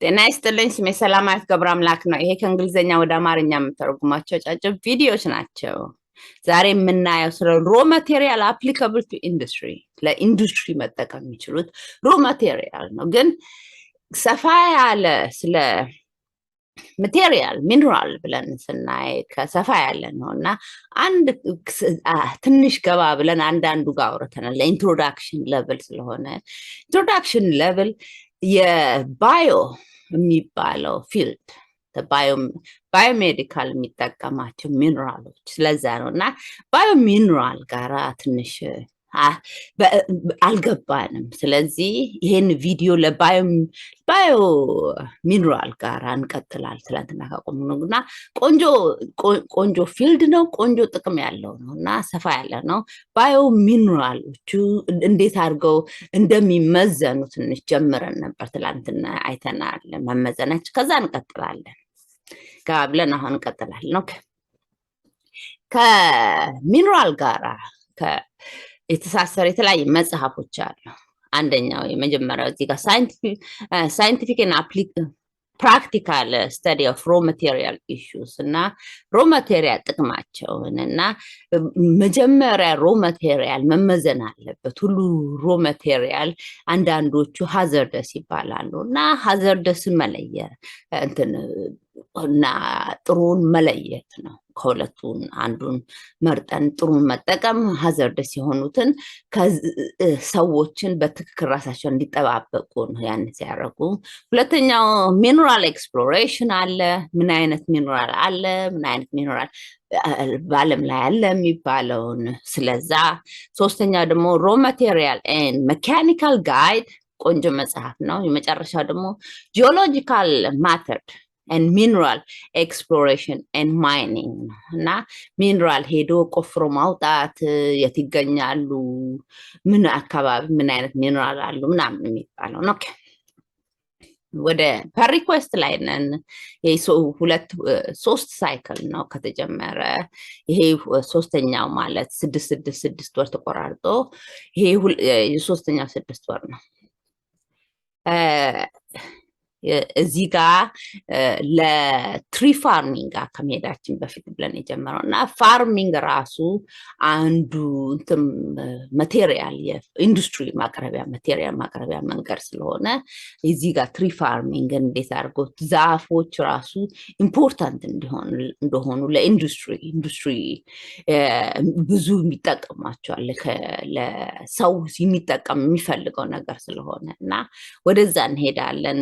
ጤና ይስጥልኝ ስሜ ሰላማዊት ገብረ አምላክ ነው። ይሄ ከእንግሊዘኛ ወደ አማርኛ የምተረጉማቸው አጫጭር ቪዲዮዎች ናቸው። ዛሬ የምናየው ስለ ሮ ማቴሪያል አፕሊካብል ቱ ኢንዱስትሪ፣ ለኢንዱስትሪ መጠቀም የሚችሉት ሮ ማቴሪያል ነው። ግን ሰፋ ያለ ስለ ማቴሪያል ሚነራል ብለን ስናይ ከሰፋ ያለ ነው እና አንድ ትንሽ ገባ ብለን አንዳንዱ ጋር አውርተናል። ለኢንትሮዳክሽን ሌቭል ስለሆነ ኢንትሮዳክሽን ሌቭል የባዮ የሚባለው ፊልድ ባዮሜዲካል የሚጠቀማቸው ሚነራሎች ስለዛ ነው እና ባዮሚነራል ጋራ ትንሽ አልገባንም። ስለዚህ ይሄን ቪዲዮ ለባዮ ሚነራል ጋር እንቀጥላል። ትላንትና ካቆምነውና ቆንጆ ፊልድ ነው፣ ቆንጆ ጥቅም ያለው ነው እና ሰፋ ያለ ነው። ባዮ ሚነራሎቹ እንዴት አድርገው እንደሚመዘኑ ትንሽ ጀምረን ነበር። ትላንትና አይተናል መመዘናቸው። ከዛ እንቀጥላለን ብለን አሁን እንቀጥላለን። ኦኬ ከሚነራል ጋራ የተሳሰረ የተለያየ መጽሐፎች አሉ። አንደኛው የመጀመሪያው እዚህ ጋር ሳይንቲፊክ እና ፕራክቲካል ስተዲ ኦፍ ሮ ማቴሪያል ኢሹስ እና ሮ ማቴሪያል ጥቅማቸውን እና መጀመሪያ ሮ ማቴሪያል መመዘን አለበት። ሁሉ ሮ ማቴሪያል አንዳንዶቹ ሃዘርደስ ይባላሉ እና ሃዘርደስን መለየት እና ጥሩን መለየት ነው። ከሁለቱን አንዱን መርጠን ጥሩን መጠቀም፣ ሃዘርደስ የሆኑትን ሰዎችን በትክክል ራሳቸው እንዲጠባበቁ ነው ያን ሲያደርጉ። ሁለተኛው ሚነራል ኤክስፕሎሬሽን አለ። ምን አይነት ሚነራል አለ፣ ምን አይነት ሚነራል በዓለም ላይ አለ የሚባለውን ስለዛ። ሶስተኛው ደግሞ ሮ ማቴሪያል ኤንድ ሜካኒካል ጋይድ፣ ቆንጆ መጽሐፍ ነው። የመጨረሻው ደግሞ ጂኦሎጂካል ማተር and mineral exploration and mining እና ሚነራል ሄዶ ቆፍሮ ማውጣት፣ የት ይገኛሉ፣ ምን አካባቢ ምን አይነት ሚነራል አሉ ምናምን የሚባለው ነው። ኦኬ ወደ ፐር ሪኩዌስት ላይ ነን። ይሄ ሶስት ሳይክል ነው ከተጀመረ። ይሄ ሶስተኛው ማለት 6 ወር ተቆራርጦ ይሄ የሶስተኛው 6 ወር ነው። እዚህ ጋር ለትሪ ፋርሚንግ ከመሄዳችን በፊት ብለን የጀመረው እና ፋርሚንግ ራሱ አንዱ ማቴሪያል የኢንዱስትሪ ማቴሪያል ማቅረቢያ መንገድ ስለሆነ እዚህ ጋር ትሪ ፋርሚንግ እንዴት አድርጎ ዛፎች ራሱ ኢምፖርታንት እንደሆኑ ለኢንዱስትሪ ብዙ የሚጠቀሟቸዋል ለሰው የሚጠቀም የሚፈልገው ነገር ስለሆነ እና ወደዛ እንሄዳለን።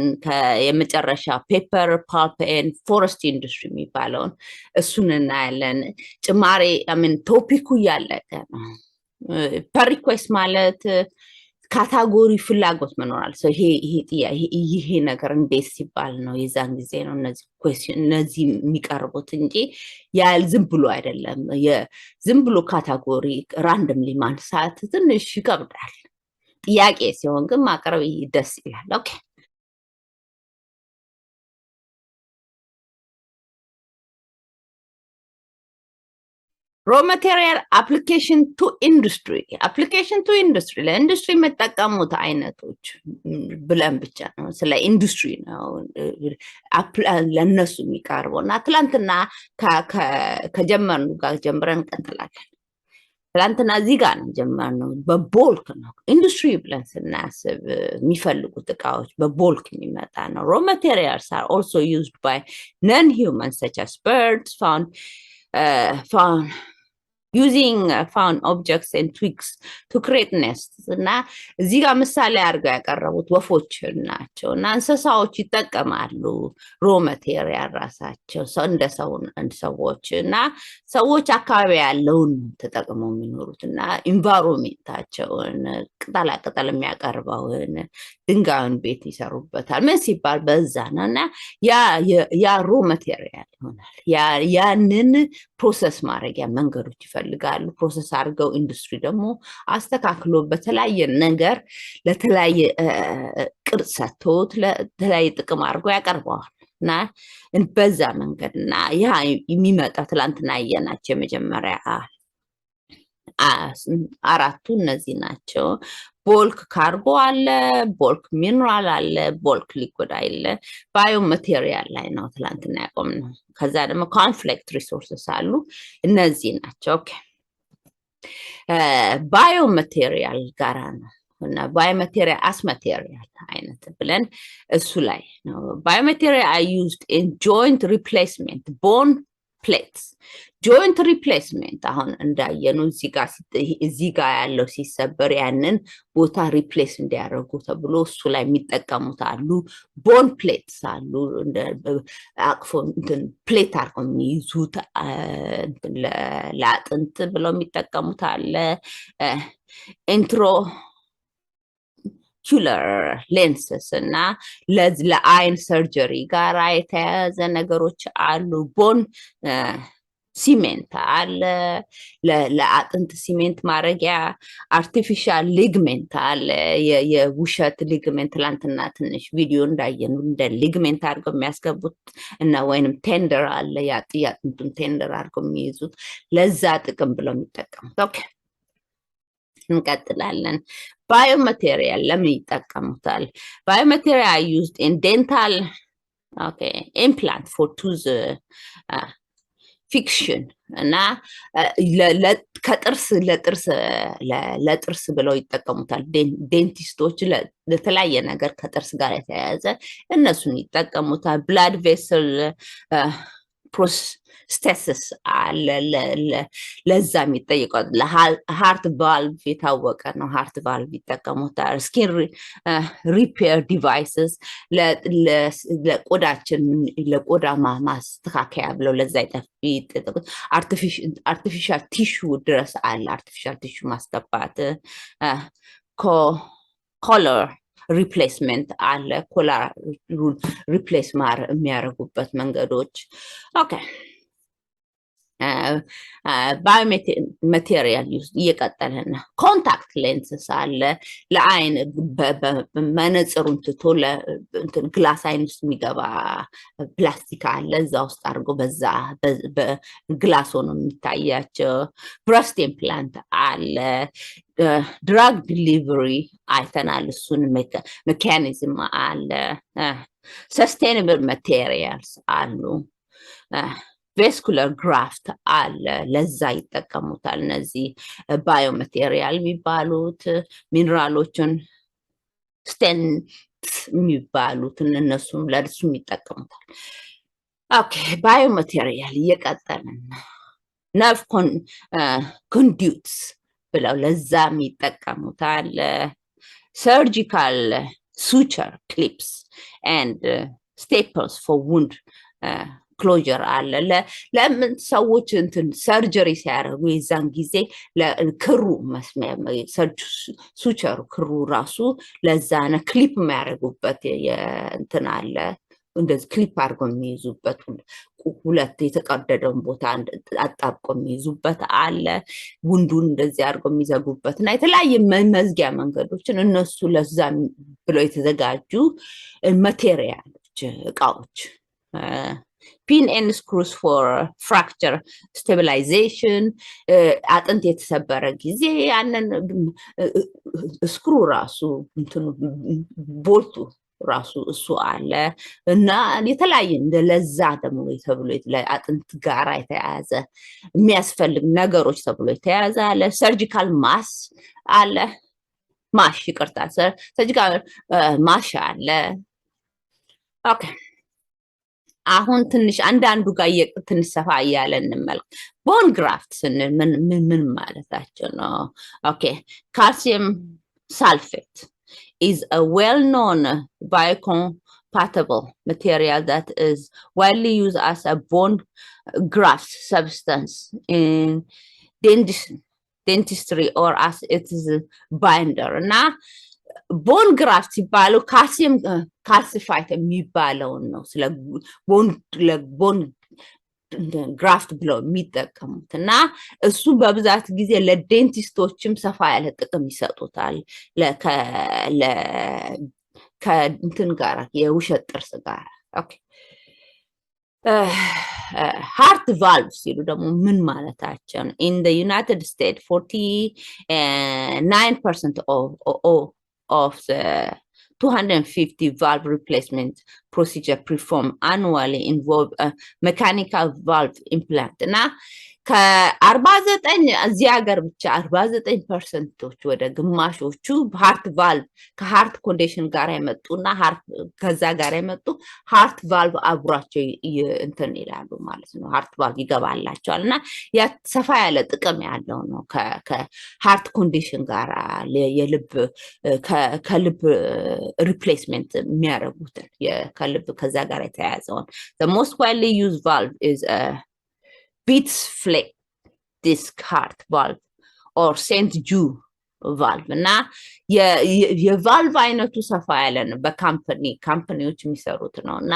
የመጨረሻ ፔፐር ፓልፕ ኤንድ ፎረስት ኢንዱስትሪ የሚባለውን እሱን እናያለን። ጭማሬ ቶፒኩ እያለቀ ነው። ፐር ሪኩዌስት ማለት ካታጎሪ ፍላጎት መኖራል። ይሄ ነገር እንዴት ሲባል ነው የዛን ጊዜ ነው እነዚህ የሚቀርቡት እንጂ ዝም ብሎ አይደለም። ዝም ብሎ ካታጎሪ ራንደምሊ ማንሳት ትንሽ ይከብዳል። ጥያቄ ሲሆን ግን ማቅረብ ደስ ይላል። ኦኬ ሮ ማቴሪያል አፕሊኬሽን ቱ ኢንዱስትሪ ለኢንዱስትሪ መጠቀሙት አይነቶች ብለን ብቻ ነው ስለ ኢንዱስትሪ ነው ለነሱ የሚቀርበው እና ትላንትና ከጀመርኑ ጋር ጀምረን እንቀጥላለን። ትላንትና እዚህ ጋር ነው ጀመርነው። በቦልክ ነው ኢንዱስትሪ ብለን ስናስብ የሚፈልጉት እቃዎች በቦልክ የሚመጣ ነው። ሮ ማቴሪያልስ አር ኦልሶ ዩዝድ ባይ ነን ሂውማንስ ሰች አስ በርድስ found using found objects and twigs to create nests እና እዚህ ጋር ምሳሌ አድርገው ያቀረቡት ወፎች ናቸው እና እንስሳዎች ይጠቀማሉ ሮ ማቴሪያል ራሳቸው እንደ ሰዎች እና ሰዎች አካባቢ ያለውን ተጠቅመው የሚኖሩት እና ኢንቫይሮንመንታቸውን ቅጠል የሚያቀርበውን ድንጋዩን ቤት ይሰሩበታል። ምን ሲባል በዛ ነው እና ያ ሮ ማቴሪያል ይሆናል። ያንን ፕሮሰስ ማድረጊያ መንገዶች ይፈልጋሉ። ፕሮሰስ አድርገው ኢንዱስትሪ ደግሞ አስተካክሎ በተለያየ ነገር ለተለያየ ቅርጽ ሰጥቶት ለተለያየ ጥቅም አድርገው ያቀርበዋል እና በዛ መንገድ እና ያ የሚመጣ ትላንትና ያየናቸው የመጀመሪያ አራቱ እነዚህ ናቸው። ቦልክ ካርጎ አለ፣ ቦልክ ሚነራል አለ፣ ቦልክ ሊኩድ አለ። ባዮማቴሪያል ላይ ነው ትላንትና ያቆምነው። ከዛ ደግሞ ኮንፍሊክት ሪሶርስስ አሉ። እነዚህ ናቸው። ኦኬ ባዮማቴሪያል ጋራ ነው እና ባዮማቴሪያል አስ ማቴሪያል አይነት ብለን እሱ ላይ ነው። ባዮማቴሪያል are used in joint replacement bone plates joint replacement አሁን እንዳየኑ እዚህ ጋር ያለው ሲሰበር ያንን ቦታ ሪፕሌስ እንዲያደርጉ ተብሎ እሱ ላይ የሚጠቀሙት አሉ። ቦን ፕሌትስ አሉ እንደ አቅፎ እንትን ፕሌት አድርገው የሚይዙት ለአጥንት ብለው የሚጠቀሙት አለ። ኢንትሮ ኪለር ሌንስስ እና ለአይን ሰርጀሪ ጋር የተያያዘ ነገሮች አሉ። ቦን ሲሜንት አለ፣ ለአጥንት ሲሜንት ማድረጊያ። አርቲፊሻል ሊግሜንት አለ፣ የውሸት ሊግሜንት ትላንትና ትንሽ ቪዲዮ እንዳየኑ እንደ ሊግሜንት አድርገው የሚያስገቡት እና ወይንም ቴንደር አለ፣ የአጥንቱን ቴንደር አድርገው የሚይዙት ለዛ ጥቅም ብለው የሚጠቀሙት። ኦኬ እንቀጥላለን። ባዮማቴሪያል ለምን ይጠቀሙታል? ባዮማቴሪያል used in dental implant for tooth fiction እና ከጥርስ ለጥርስ ብለው ይጠቀሙታል። ዴንቲስቶች ለተለያየ ነገር ከጥርስ ጋር የተያያዘ እነሱን ይጠቀሙታል። ብላድ ቬስል ፕሮስቴሲስ አለ፣ ለዛ የሚጠይቀው ለሃርት ቫልቭ የታወቀ ነው። ሃርት ቫልቭ ይጠቀሙታል። ስኪን ሪፔር ዲቫይስስ ለቆዳችን ለቆዳ ማስተካከያ ብለው ለዛ ይጠቀሙት። አርቲፊሻል ቲሹ ድረስ አለ፣ አርቲፊሻል ቲሹ ማስገባት። ኮለር ሪፕሌስመንት አለ፣ ኮላሩን ሪፕሌስ የሚያደርጉበት መንገዶች። ኦኬ ባዮማቴሪያል እየቀጠለን ነው። ኮንታክት ሌንስስ አለ፣ ለአይን መነጽሩን ትቶ ግላስ አይን ውስጥ የሚገባ ፕላስቲክ አለ፣ እዛ ውስጥ አድርጎ በዛ በግላስ ሆኖ የሚታያቸው። ብረስት ኢምፕላንት አለ። ድራግ ዲሊቨሪ አይተናል፣ እሱን ሜካኒዝም አለ። ሰስቴናብል ማቴሪያልስ አሉ። ቬስኩለር ግራፍት አለ፣ ለዛ ይጠቀሙታል። እነዚህ ባዮማቴሪያል የሚባሉት ሚነራሎችን ስቴንት የሚባሉትን እነሱም ለእሱም ይጠቀሙታል። ኦኬ ባዮማቴሪያል እየቀጠልን ነርቭ ኮንዲዩትስ ብለው ለዛም ይጠቀሙታል። ሰርጂካል ሱቸር ክሊፕስ ኤንድ ስቴፕልስ ፎር ውንድ ክሎጀር አለ። ለምን ሰዎች እንትን ሰርጀሪ ሲያደርጉ የዛን ጊዜ ክሩ ሱቸሩ ክሩ ራሱ ለዛ ነው ክሊፕ የሚያደርጉበት እንትን አለ፣ እንደዚህ ክሊፕ አድርገው የሚይዙበት ሁለት የተቀደደውን ቦታ አጣብቆ የሚይዙበት አለ። ውንዱን እንደዚህ አድርገው የሚዘጉበት እና የተለያየ መዝጊያ መንገዶችን እነሱ ለዛ ብለው የተዘጋጁ ማቴሪያሎች እቃዎች። ፒን ኤንድ ስክሩስ ፎር ፍራክቸር ስቴቢላይዜሽን፣ አጥንት የተሰበረ ጊዜ ያንን ስክሩ ራሱ ቦልቱ ራሱ እሱ አለ እና የተለያየ እንደ ለዛ ደግሞ ተብሎ አጥንት ጋራ የተያያዘ የሚያስፈልግ ነገሮች ተብሎ የተያያዘ አለ። ሰርጂካል ማስ አለ፣ ማሽ ይቅርታ፣ ሰርጂካል ማሽ አለ። ኦኬ አሁን ትንሽ አንዳንዱ ጋር ትንሽ ሰፋ እያለ እንመልከት። ቦን ግራፍት ስንል ምን ማለታቸው ነው? ኦኬ ካልሲየም ሳልፌት is a well-known biocompatible material that is widely used as a bone graft substance in dentistry or as it is a binder. እና ቦን ግራፍት ሲባሉ ካልሲየም ካልሲፋይት የሚባለውን ነው ስለ ቦን ግራፍት ብለው የሚጠቀሙት እና እሱ በብዛት ጊዜ ለዴንቲስቶችም ሰፋ ያለ ጥቅም ይሰጡታል። ከእንትን ጋር የውሸት ጥርስ ጋር። ኦኬ heart valves ሲሉ ደግሞ ምን ማለታቸው ነው? In the United States 49% of the 250 valve replacement procedure performed annually involve a mechanical valve implant. እና ከ49 እዚህ ሀገር ብቻ 49% ወደ ግማሾቹ ሃርት ቫልቭ ከሃርት ኮንዲሽን ጋር የመጡና ከዛ ጋር የመጡ ሃርት ቫልቭ አብሯቸው እንትን ይላሉ ማለት ነው። ሃርት ቫልቭ ይገባላቸዋል እና ያ ሰፋ ያለ ጥቅም ያለው ነው። ከሃርት ኮንዲሽን ጋር የልብ ከልብ ሪፕሌስመንት የሚያደርጉትን ከልብ ከዛ ጋር የተያያዘውን the most widely used valve is a Beats flex disc heart valve or St. Jude valve እና የቫልቭ አይነቱ ሰፋ ያለ ነው። በካምፓኒዎች የሚሰሩት ነው እና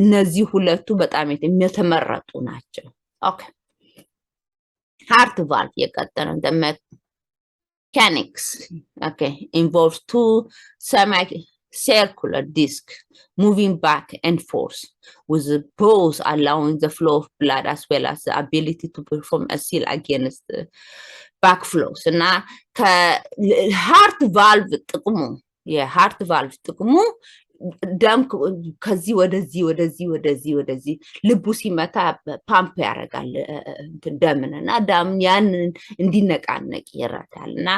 እነዚህ ሁለቱ በጣም የተመረጡ ናቸው። ኦኬ ሃርት ቫልቭ የቀጠለ mechanics okay involves two semi-circular discs moving back and forth with both allowing the flow of blood as well as the ability to perform a seal against the backflows እና ከሃርት ቫልቭ ጥቅሙ የሃርት ቫልቭ ጥቅሙ ደም ከዚህ ወደዚህ ልቡ ሲመታ ፓምፕ ያደርጋል ደምንና ደም ያንን እንዲነቃነቅ ይረዳል እና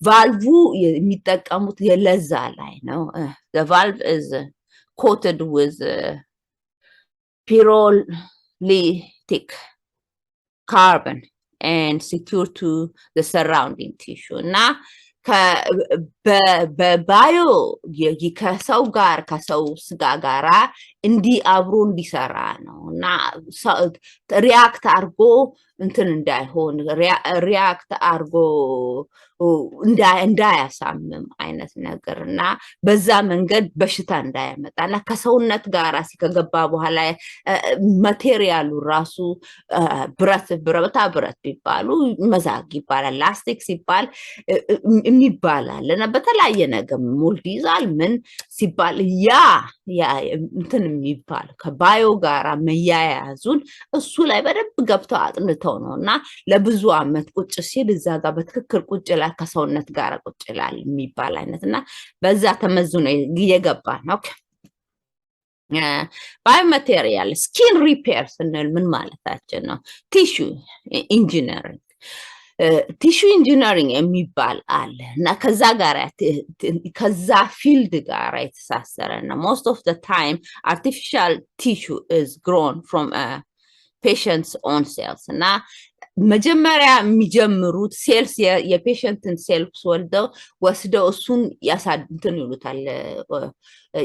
ቫልቭ የሚጠቀሙት የለዛ ላይ ነው። the valve is coated with pyrolytic carbon and secure to the surrounding tissue እና በባዮ ከሰው ስጋ ጋራ አብሮ እንዲሰራ ነው እና ሪያክት አርጎ እንትን እንዳይሆን ሪያክት አርጎ እንዳያሳምም አይነት ነገር እና በዛ መንገድ በሽታ እንዳያመጣና ከሰውነት ጋራ ሲከገባ በኋላ ማቴሪያሉ ራሱ ብረት ቢባሉ መዛግ ይባላል ላስቲክ ሲባል የሚባላል እና በተለያየ ነገር ሞልድ ይዛል ምን ሲባል ያ እንትን የሚባል ከባዮ ጋራ መያያዙን እሱ ላይ በደንብ ገብተው አጥንተው ነውና ለብዙ አመት ቁጭ ሲል እዛ ጋር በትክክል ቁጭ ላይ ከሰውነት ጋር ቁጭ ይላል የሚባል አይነትና በዛ ተመዝኖ እየገባ ነው። ባዮማቴሪያል ስኪን ሪፔር ስንል ምን ማለታችን ነው? ቲሹ ኢንጂነሪንግ ቲሹ ኢንጂነሪንግ የሚባል አለ እና ከዛ ፊልድ ጋር የተሳሰረ ነው። most of the time artificial tissue is grown from a patient's own cells እና መጀመሪያ የሚጀምሩት ሴልስ የፔሸንትን ሴልስ ወስደው እሱን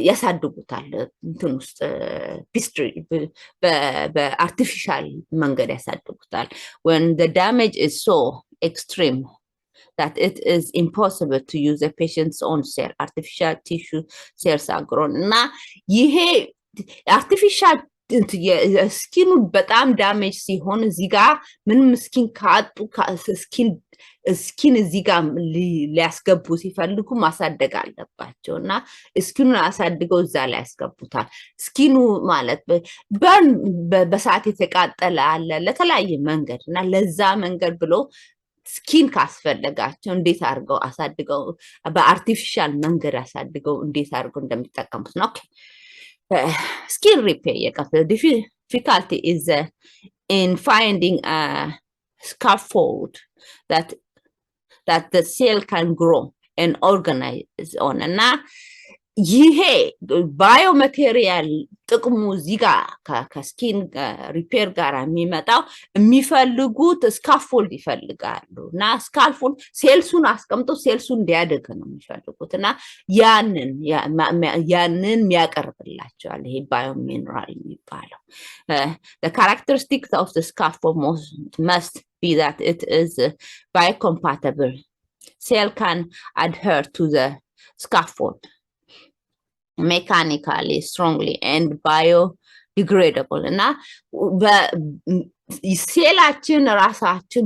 ያሳድጉታል እንትን ውስጥ ፒስትሪ በአርቲፊሻል መንገድ ያሳድጉታል። when the damage is so extreme that it is impossible to use a patient's own cell artificial tissue cells are grown እና ይሄ አርቲፊሻል ስኪኑ በጣም ዳሜጅ ሲሆን እዚህ ጋር ምንም ስኪን ካጡ ስኪን እዚህ ጋር ሊያስገቡ ሲፈልጉ ማሳደግ አለባቸው እና ስኪኑን አሳድገው እዛ ላይ ያስገቡታል። ስኪኑ ማለት በሰዓት የተቃጠለ አለ ለተለያየ መንገድ እና ለዛ መንገድ ብሎ ስኪን ካስፈለጋቸው እንዴት አድርገው አሳድገው በአርቲፊሻል መንገድ አሳድገው እንዴት አድርገው እንደሚጠቀሙት ነው። Skin repair the difficulty is in finding a scaffold that the cell can grow and organize on እና ይሄ ባዮማቴሪያል ጥቅሙ እዚህ ጋር ከስኪን ሪፔር ጋር የሚመጣው የሚፈልጉት ስካፎልድ ይፈልጋሉ እና ስካፎልድ ሴልሱን አስቀምጦ ሴልሱን እንዲያድግ ነው የሚፈልጉት እና ያንን የሚያቀርብላቸዋል ይሄ ባዮሚነራል የሚባለው the characteristics of the scaffold must be that it is biocompatible cell can adhere to the scaffold mechanically strongly and biodegradable እና ሴላችን ራሳችን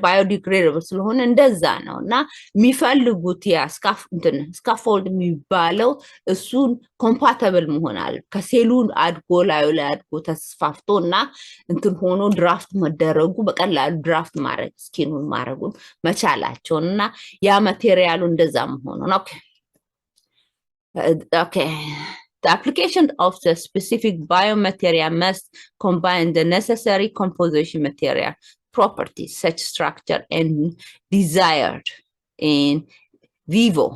ባዮዲግሬደብል ስለሆነ እንደዛ ነው እና የሚፈልጉት ስካፎልድ የሚባለው እሱን ኮምፓተብል መሆናል ከሴሉን አድጎ ላይ አድጎ ተስፋፍቶ እና እንትን ሆኖ ድራፍት መደረጉ በቀላሉ ድራፍት ማድረግ ስኪኑን ማድረጉን መቻላቸውን እና ያ ማቴሪያሉ እንደዛ መሆኑን ኦኬ The application of the specific biomaterial must combine the necessary composition material properties, such structure and desired in vivo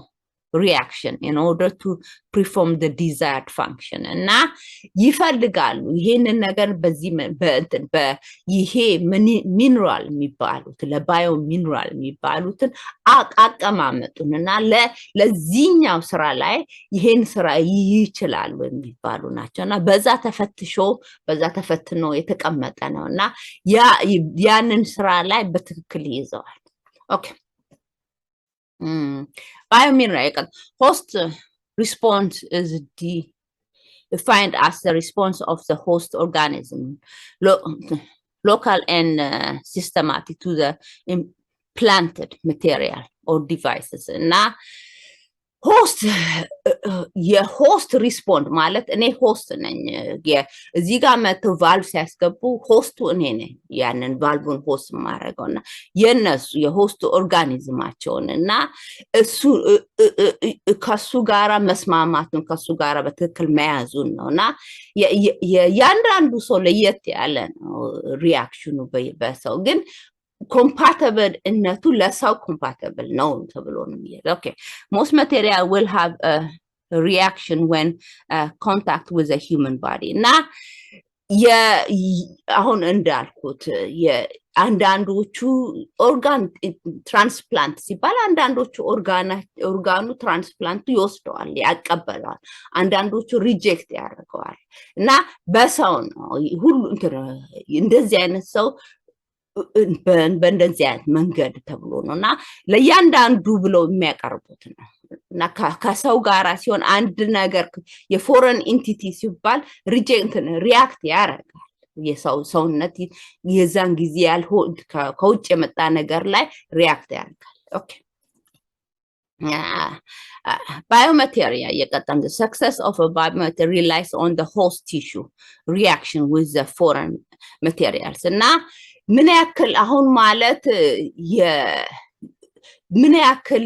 reaction in order to perform the desired function. እና ይፈልጋሉ ይሄንን ነገር በዚህ ይሄ ሚነራል የሚባሉት ለባዮ ሚነራል የሚባሉትን አቀማመጡን እና ለዚህኛው ስራ ላይ ይሄን ስራ ይችላሉ የሚባሉ ናቸው እና በዛ ተፈትኖ የተቀመጠ ነው እና ያንን ስራ ላይ በትክክል ይዘዋል። ኦኬ Biomineral host response is defined as the response of the host organism, local and systematic to the implanted material or devices. Now, የሆስት ሪስፖንድ ማለት እኔ ሆስት ነኝ እዚህ ጋር መተው ቫልቭ ሲያስገቡ ሆስቱ እኔ ነኝ ያንን ቫልቭን ሆስት ማድረገውና የነሱ የሆስት ኦርጋኒዝማቸውን እና እሱ ከሱ ጋራ መስማማቱን ከሱ ጋራ በትክክል መያዙን ነውና ያንዳንዱ ሰው ለየት ያለ ነው ሪአክሽኑ በሰው ግን compatible እነቱ ለሰው compatible ነው ተብሎ ነው የሚለው okay most material will have a reaction when contact with a human body እና አሁን እንዳልኩት አንዳንዶቹ ኦርጋን ትራንስፕላንት ሲባል አንዳንዶቹ ኦርጋኑ ትራንስፕላንቱ ይወስደዋል ያቀበላል አንዳንዶቹ ሪጀክት ያደርገዋል እና በሰው ነው ሁሉ እንደዚህ አይነት ሰው በእንደዚህ አይነት መንገድ ተብሎ ነውና ለያንዳንዱ ብለው የሚያቀርቡት ነው እና ከሰው ጋራ ሲሆን አንድ ነገር የፎረን ኢንቲቲ ሲባል ሪአክት ያደርጋል የሰውነት የዛን ጊዜ ያልሆነ ከውጭ የመጣ ነገር ላይ ሪአክት ያደርጋል ኦኬ biomaterial የቀጣን the success of a biomaterial relies on the host tissue reaction with the foreign materials እና ምን ያክል አሁን ማለት ምን ያክል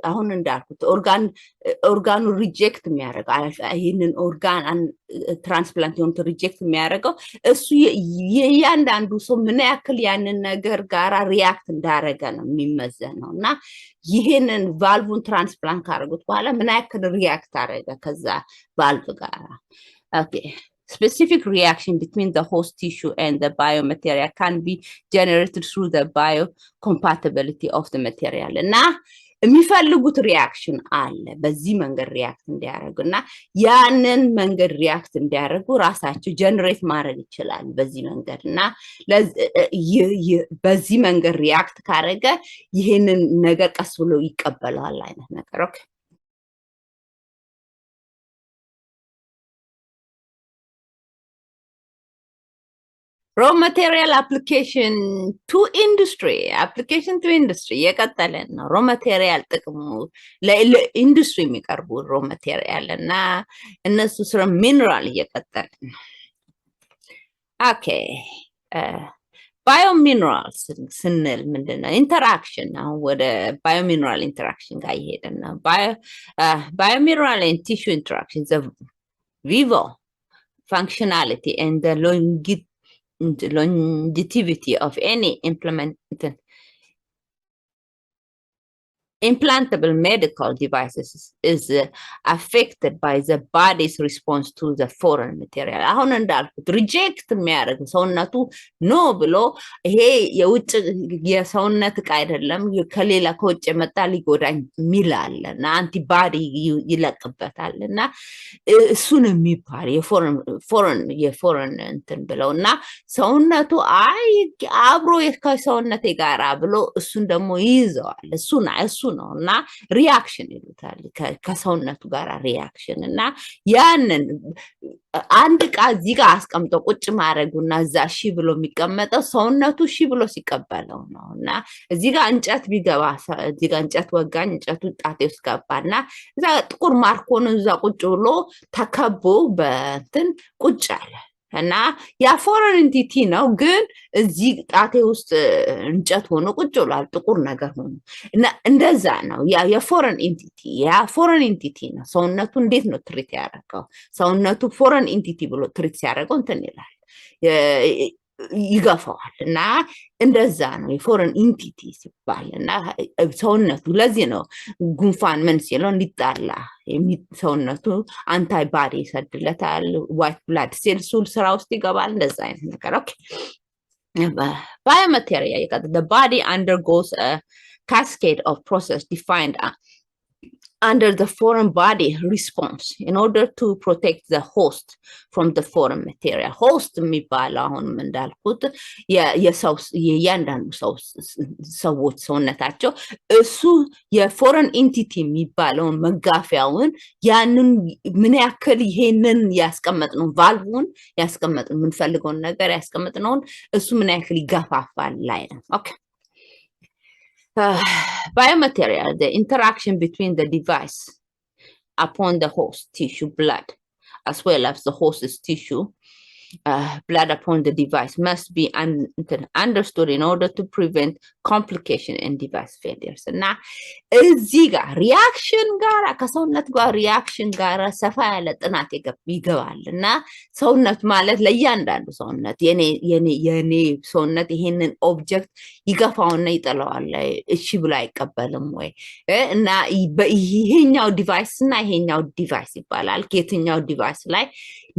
አሁን እንዳልኩት ኦርጋኑ ሪጀክት የሚያደርገው ይሄንን ኦርጋን ትራንስፕላንት የሆኑት ሪጀክት የሚያደርገው እሱ ያንዳንዱ ሰው ምን ያክል ያንን ነገር ጋራ ሪአክት እንዳደረገ ነው የሚመዘነው እና ይሄንን ቫልቭን ትራንስፕላንት ካደረጉት በኋላ ምን ያክል ሪአክት አደረገ ከዛ ቫልቭ ጋራ ኦኬ Specific reaction between the host tissue and the biomaterial can be generated through the biocompatibility of the material. እና የሚፈልጉት ሪአክሽን አለ በዚህ መንገድ ሪአክት እንዲያደርጉና ያንን መንገድ ሪአክት እንዲያደርጉ ራሳቸው ጀነሬት ማድረግ ይችላል በዚህ መንገድና በዚህ መንገድ ሪአክት ካደረገ ይሄንን ነገር ቀስ ብሎ ይቀበላል አይነት ነገር ኦኬ raw material application to industry የቀጠለ ነው raw material ጥቅሙ ለኢንዱስትሪ የሚቀርቡ raw material እና እነሱ ስለ ሚነራል እየቀጠለ ነው okay biominerals ስንል ምንድነው interaction አሁን ወደ biomineral interaction ጋር ይሄድን ነው biomineral and tissue interaction the vivo functionality and the longevity of any implantable medical devices is affected by the body's response to the foreign material አሁን እንዳልኩት ሪጀክት የሚያደርግ ሰውነቱ ኖ ብሎ ይሄ የውጭ የሰውነት ዕቃ አይደለም ከሌላ ከውጭ መጣ ሊጎዳኝ ሚላልና አንቲባዲ ይለቅበታልና እሱን የሚባል የፎረን እንትን ብለውና ሰውነቱ አይ አብሮ ከሰውነቴ ጋራ ብሎ እሱን ደግሞ ይይዘዋል እሱ ነው እና ሪአክሽን ይሉታል ከሰውነቱ ጋር ሪአክሽን እና ያንን አንድ ዕቃ እዚህ ጋር አስቀምጦ ቁጭ ማድረጉና እዛ እሺ ብሎ የሚቀመጠው ሰውነቱ እሺ ብሎ ሲቀበለው ነው እና እዚህ ጋር እንጨት ቢገባ እዚህ ጋር እንጨት ወጋኝ እንጨቱ ጣቴ ውስጥ ገባና እዛ ጥቁር ማርኮን እዛ ቁጭ ብሎ ተከቦ በእንትን ቁጭ አለ እና ያ ፎረን ኢንቲቲ ነው ግን እዚህ ጣቴ ውስጥ እንጨት ሆኖ ቁጭ ብሏል ጥቁር ነገር ሆኖ እና እንደዛ ነው ያ የፎረን ኢንቲቲ ነው ሰውነቱ እንዴት ነው ትሪት ያደረገው ሰውነቱ ፎረን ኢንቲቲ ብሎ ትሪት ሲያደርገው እንትን ይላል ይገፋዋል እና እንደዛ ነው የፎረን ኢንቲቲ ሲባል እና ሰውነቱ ለዚህ ነው ጉንፋን ምን ሲለው እንዲጣላ ሰውነቱ አንታይ ባዲ ይሰድለታል ዋይት ብላድ ሴልስ ስራ ውስጥ ይገባል እንደዛ አይነት ነገር ኦኬ biomaterial the body undergoes a cascade of process defined under the foreign body response in order to protect the host from the foreign material host የሚባለው አሁን እንዳልኩት የእያንዳንዱ ሰዎች ሰውነታቸው እሱ የፎረን ኢንቲቲ የሚባለውን መጋፊያውን ያንን ምን ያክል ይሄንን ያስቀመጥነው ቫልቭን ያስቀመጥነው የምንፈልገውን ነገር ያስቀመጥነውን እሱ ምን ያክል ይገፋፋል ላይ ነው ኦኬ biomaterial, the interaction between the device upon the host tissue blood, as well as the host's tissue blood upon the device must be understood in order to prevent complication and device failures. እና እዚህ ጋር ሪአክሽን ጋር ከሰውነት ጋር ሪአክሽን ጋር ሰፋ ያለ ጥናት ይገባል እና ሰውነት ማለት ለእያንዳንዱ ሰውነት የኔ ሰውነት ይሄንን ኦብጀክት ይገፋውና ይጠላዋል እሺ ብሎ አይቀበልም ወይ እና ይሄኛው ዲቫይስ እና ይሄኛው ዲቫይስ ይባላል ከየትኛው ዲቫይስ ላይ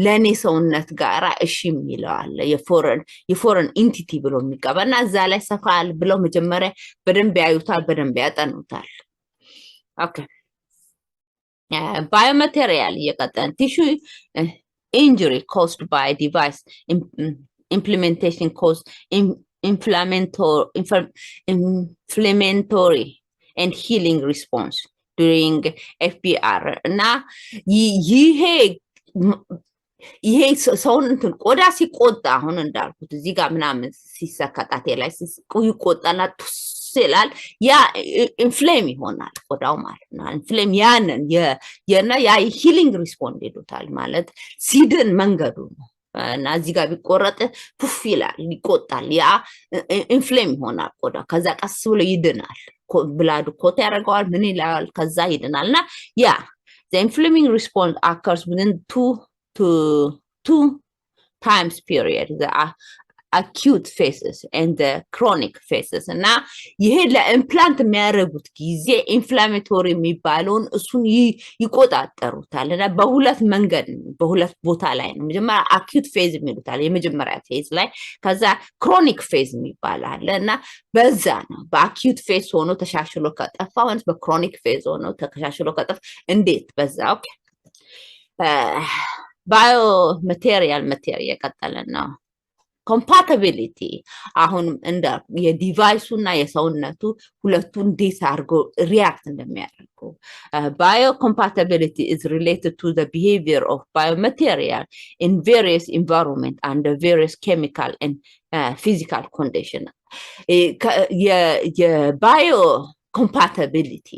ለኔ ሰውነት ጋራ እሺ የሚለዋል የፎረን ኢንቲቲ ብሎ የሚቀበልና እዛ ላይ ሰፋል ብለው መጀመሪያ በደንብ ያዩታል በደንብ ያጠኑታል ኦኬ biomaterial የቀጠን tissue injury caused by device implementation cause inflammatory and healing response during FBR እና ይሄ ሰውን እንትን ቆዳ ሲቆጣ አሁን እንዳልኩት እዚህ ጋር ምናምን ሲሰካጣቴ ላይ ይቆጣና ይላል ያ ኢንፍሌም ይሆናል ቆዳው ማለት ነው ኢንፍሌም ያንን ያ ሂሊንግ ሪስፖንድ ይሉታል ማለት ሲድን መንገዱ ነው እና እዚህ ጋር ቢቆረጥ ፑፍ ይላል ይቆጣል ያ ኢንፍሌም ይሆናል ቆዳ ከዛ ቀስ ብሎ ይድናል ብላድ ኮት ያደርገዋል ምን ይላል ከዛ ይድናልና ያ the inflaming response occurs within two times period the acute phases and the chronic phases እና ይሄ ለኢምፕላንት የሚያደርጉት ጊዜ ኢንፍላሜቶሪ የሚባለውን እሱን ይቆጣጠሩታል እና በሁለት መንገድ በሁለት ቦታ ላይ ነው መጀመሪያ አኪዩት ፌዝ የሚሉታል የመጀመሪያ ፌዝ ላይ ከዛ ክሮኒክ ፌዝ የሚባላል እና በዛ ነው በአኪዩት ፌዝ ሆኖ ተሻሽሎ ከጠፋ ወይስ በክሮኒክ ፌዝ ሆኖ ተሻሽሎ ከጠፋ እንዴት በዛ ኦኬ biomaterial ቀጠለና compatibility አሁን እንደ የዲቫይሱና የሰውነቱ ሁለቱ እንዴት አድርጎ ሪአክት እንደሚያደርጉ biocompatibility is related to the behavior of biomaterial in various environment under various chemical and physical condition የባዮ ኮምፓቲቢሊቲ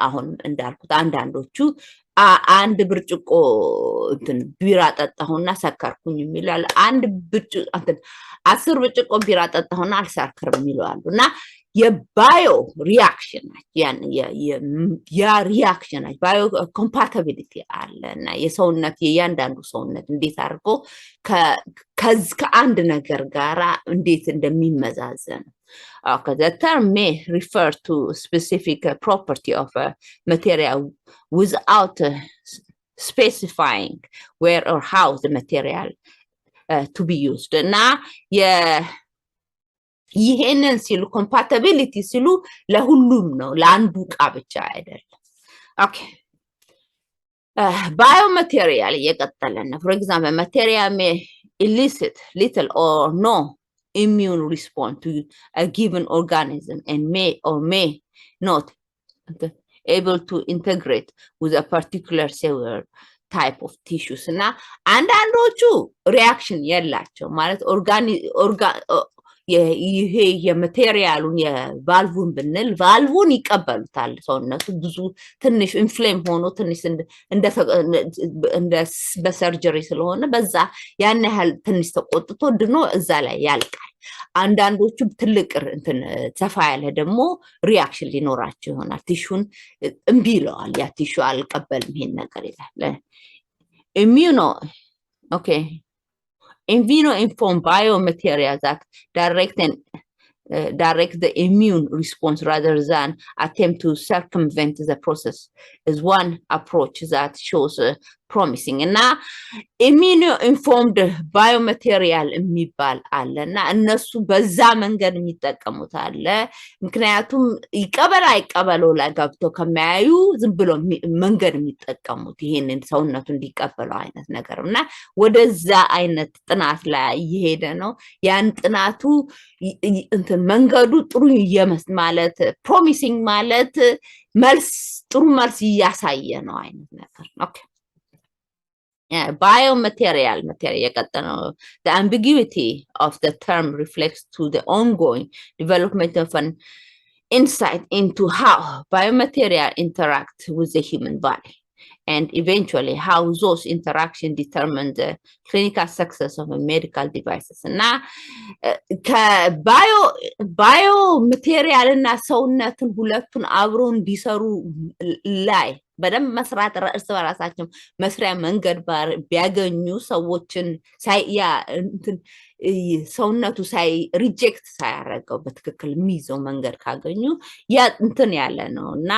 አሁን እንዳልኩት አንዳንዶቹ አንድ ብርጭቆ እንትን ቢራ ጠጣሁና ሰከርኩኝ የሚላል አንድ ብርጭቆ እንትን 10 ብርጭቆ ቢራ ጠጣሁና አልሰከርም ይላሉና የባዮ ሪአክሽን ያ ሪአክሽን ባዮ ኮምፓቲቢሊቲ አለና የሰውነት የእያንዳንዱ ሰውነት እንዴት አድርጎ ከአንድ ነገር ጋራ እንዴት እንደሚመዛዘን Okay, the term may refer to specific property of a material without specifying where or how the material to be used. Now, ይሄንን ሲሉ ኮምፓቲቢሊቲ ሲሉ ለሁሉም ነው ለአንዱ ዕቃ ብቻ አይደለም Okay. Biomaterial የቀጠለና for example material may elicit little or no immune response to a given organism and may or may not able to integrate with a particular cellular type of tissues እና አንዳንዶቹ ሪአክሽን የላቸው ማለት ይሄ የማቴሪያሉን የቫልቭን ብንል ቫልቭን ይቀበሉታል ሰውነቱ ብዙ ትንሽ ኢንፍሌም ሆኖ ትንሽ እንደ በሰርጀሪ ስለሆነ በዛ ያን ያህል ትንሽ ተቆጥቶ ድኖ እዛ ላይ ያልቃል አንዳንዶቹ ትልቅ እንትን ሰፋ ያለ ደግሞ ሪአክሽን ሊኖራቸው ይሆናል ቲሹን እምቢ ይለዋል ያ ቲሹ አልቀበልም ይሄን ነገር ይላል in vivo informed biomaterials that direct the immune response rather than attempt to circumvent the process is one approach that shows promising እና immuno-informed biomaterial የሚባል አለና እነሱ በዛ መንገድ የሚጠቀሙት አለ ምክንያቱም ይቀበል አይቀበለው ላይ ገብቶ ከማያዩ ዝም ብሎ መንገድ የሚጠቀሙት ይሄንን ሰውነቱ እንዲቀበለው አይነት ነገርና ወደዛ አይነት ጥናት ላይ እየሄደ ነው ያን ጥናቱ እንትን መንገዱ ጥሩ ማለት promising ማለት መልስ ጥሩ መልስ ያሳየ ነው አይነት ነገር ኦኬ biomaterial the ambiguity of the term reflects to the ongoing development of an insight into how biomaterial interact with the human body and eventually how those interactions determine the clinical success of medical devices እና biomaterial እና ሰውነትን ሁለቱን አብሮ እንዲሰሩ ላይ በደም መስራት እርስ በራሳቸው መስሪያ መንገድ ቢያገኙ ሰዎችን ሰውነቱ ሪጀክት ሳያረገው በትክክል የሚይዘው መንገድ ካገኙ ያ እንትን ያለ ነውና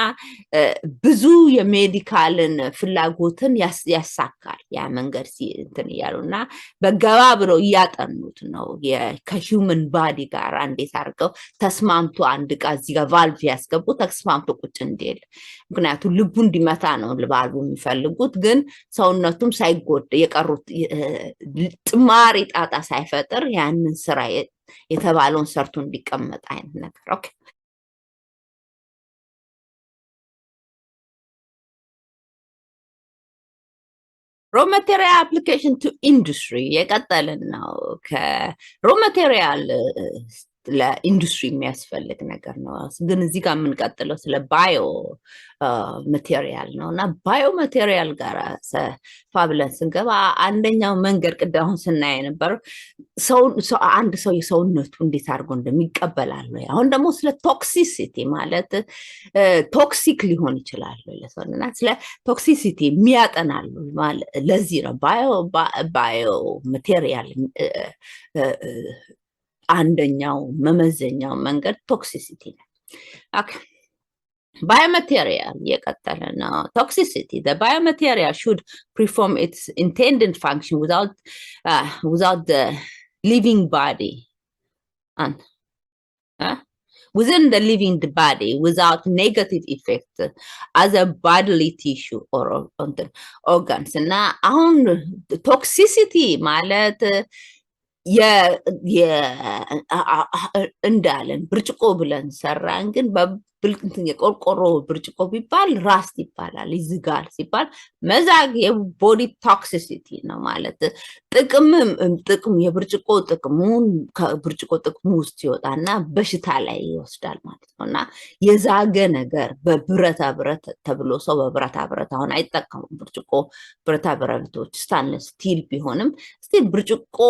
ብዙ የሜዲካልን ፍላጎትን ያሳካል ያ መንገድ እንትን ያሉና በገባ ብለው ያጠኑት ነው ከሂውመን ባዲ ጋር እንዴት አድርገው ተስማምቶ አንድ ቃ እዚህ ጋር ቫልቭ ያስገቡ ተስማምቶ ቁጭ እንዲል ምክንያቱም ልቡ እንዲመታ ነው ቫልቭ የሚፈልጉት ግን ሰውነቱም ሳይጎድ የቀሩት ጥማሪ ጣጣ ሳይፈጠር ያንን ስራ የተባለውን ሰርቶ እንዲቀመጥ አይነት ነገር ኦኬ raw material application to industry የቀጠልን ነው ከraw material ለኢንዱስትሪ የሚያስፈልግ ነገር ነው ግን እዚህ ጋር የምንቀጥለው ስለ ባዮ ማቴሪያል ነውና ባዮ ማቴሪያል ጋር ፋብለን ስንገባ አንደኛው መንገድ ቅዳሁን ስናይ ነበር አንድ ሰው የሰውነቱ እንዴት አድርጎ እንደሚቀበላል ነው አሁን ደግሞ ስለ ቶክሲሲቲ ማለት ቶክሲክ ሊሆን ይችላል ለሰውና ስለ ቶክሲሲቲ የሚያጠናሉ ማለት ለዚህ ነው ባዮ ማቴሪያል አንደኛው መመዘኛው መንገድ ቶክሲሲቲ ነው ኦኬ biomaterial የቀጠለ ነው toxicity the biomaterial should perform its intended function without the living body and within the living body without negative effect as a bodily tissue or organs እና አሁን toxicity ማለት እንዳለን ብርጭቆ ብለን ሰራን ግን የቆርቆሮ ብርጭቆ ቢባል ራስት ይባላል ይዝጋል ሲባል መዛግ የቦዲ ቶክሲሲቲ ነው ማለት ጥቅም የብርጭቆ ጥቅሙን ከብርጭቆ ጥቅሙ ውስጥ ይወጣና በሽታ ላይ ይወስዳል ማለት ነውና የዛገ ነገር በብረታ ብረት ተብሎ ሰው በብረታ ብረት አሁን አይጠቀሙም ብርጭቆ ብረታ ብረቶች ስታንለስ ስቲል ቢሆንም ስቲል ብርጭቆ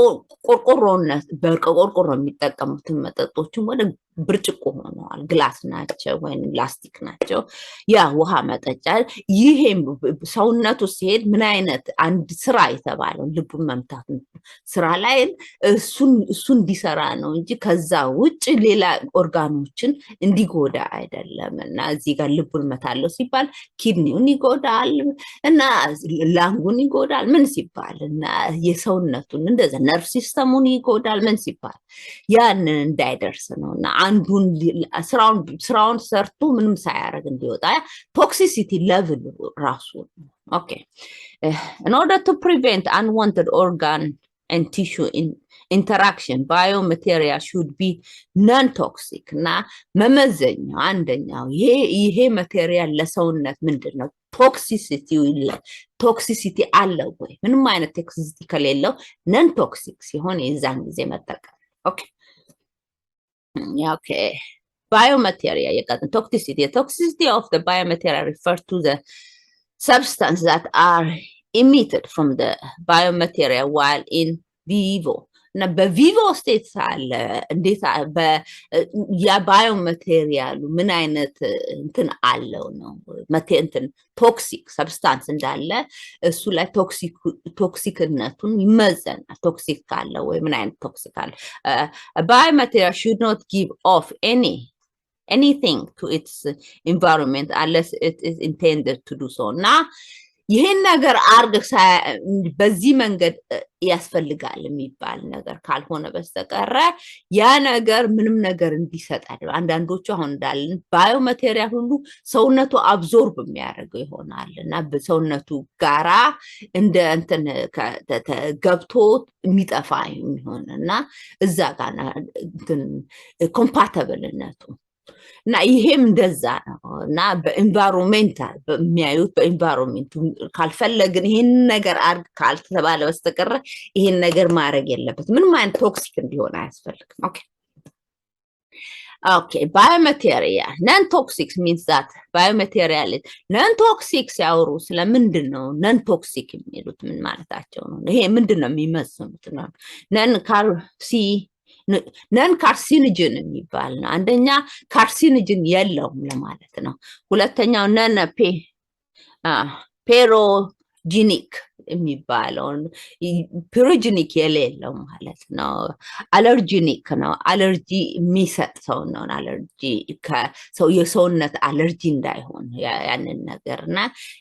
ቆርቆሮነት በቆርቆሮ የሚጠቀሙት መጠጦችን ወደ ብርጭቆ ሆነዋል ግላስ ናቸው ወይም ፕላስቲክ ናቸው ያ ውሃ መጠጫ ይሄም ሰውነቱ ሲሄድ ምን አይነት አንድ ስራ የተባለው ልቡን መምታት ስራ ላይ እሱ እንዲሰራ ነው እንጂ ከዛ ውጭ ሌላ ኦርጋኖችን እንዲጎዳ አይደለምና እዚህ ጋር ልቡን መታለው ሲባል ኪድኒውን ይጎዳል እና ላንጉን ይጎዳል ምን ሲባል እና የሰውነቱን እንደዛ ነርቭ ሲስተሙን ይጎዳል ምን ሲባል ያን እንዳይደርስ ነውና አንዱን ስራውን ሰርቶ ምንም ሳያረግ እንዲወጣ toxicity level ራሱ okay in order to prevent unwanted organ and tissue interaction, biomaterial should be non-toxic. Na መመዘኛው አንደኛው ይሄ ማቴሪያል ለሰውነት ምንድነው ቶክሲሲቲ አለው ወይ? ምንም አይነት ቶክሲሲቲ ከሌለው ነን ቶክሲክ ሲሆን የዛን ጊዜ መጠቀም። ኦኬ ኦኬ biomaterial toxicity. The toxicity of the biomaterial refers to the substance that are emitted from the biomaterial while in vivo. እና በቪቮ ስቴት ሳለ እንዴት የባዮማቴሪያሉ ምን አይነት እንትን አለው ነው እንትን ቶክሲክ ሰብስታንስ እንዳለ እሱ ላይ ቶክሲክነቱን ይመዘናል። ቶክሲክ ካለ ወይ ምን አይነት ቶክሲክ አለ። biomaterial should not give off anything to its environment unless it is intended to do so. እና ይሄን ነገር አርግ በዚህ መንገድ ያስፈልጋል የሚባል ነገር ካልሆነ በስተቀር ያ ነገር ምንም ነገር እንዲሰጥ አይደለም። አንዳንዶቹ አሁን እንዳልን ባዮማቴሪያል ሁሉ ሰውነቱ አብዞርብ የሚያደርገው ይሆናል እና በሰውነቱ ጋራ እንደ እንትን ገብቶ የሚጠፋ የሚሆንና እዛ ጋር እንትን ኮምፓቲብልነቱ እና ይሄም እንደዛ ነው እና በኢንቫይሮንሜንታል በሚያዩት በኢንቫይሮንሜንቱ ካልፈለግን ይሄን ነገር አርግ ካልተባለ በስተቀር ይሄን ነገር ማድረግ የለበትም። ምንም አይነት ቶክሲክ እንዲሆን አያስፈልግም። ኦኬ biomaterial non toxic means that biomaterial non toxic ሲያወሩ ስለምንድን ነው non toxic የሚሉት ምን ማለታቸው ነው? ይሄ ምንድን ነው የሚመስሉት ነው? ነን ካርሲኖጅን የሚባል ነው። አንደኛ ካርሲኖጅን የለውም ለማለት ነው። ሁለተኛው ነን ፔሮጂኒክ የሚባለው ፒሮጂኒክ የሌለው ማለት ነው። አለርጂኒክ ነው። አለርጂ የሚሰጥ ሰው ነው። አለርጂ የሰውነት አለርጂ እንዳይሆን ያንን ነገርና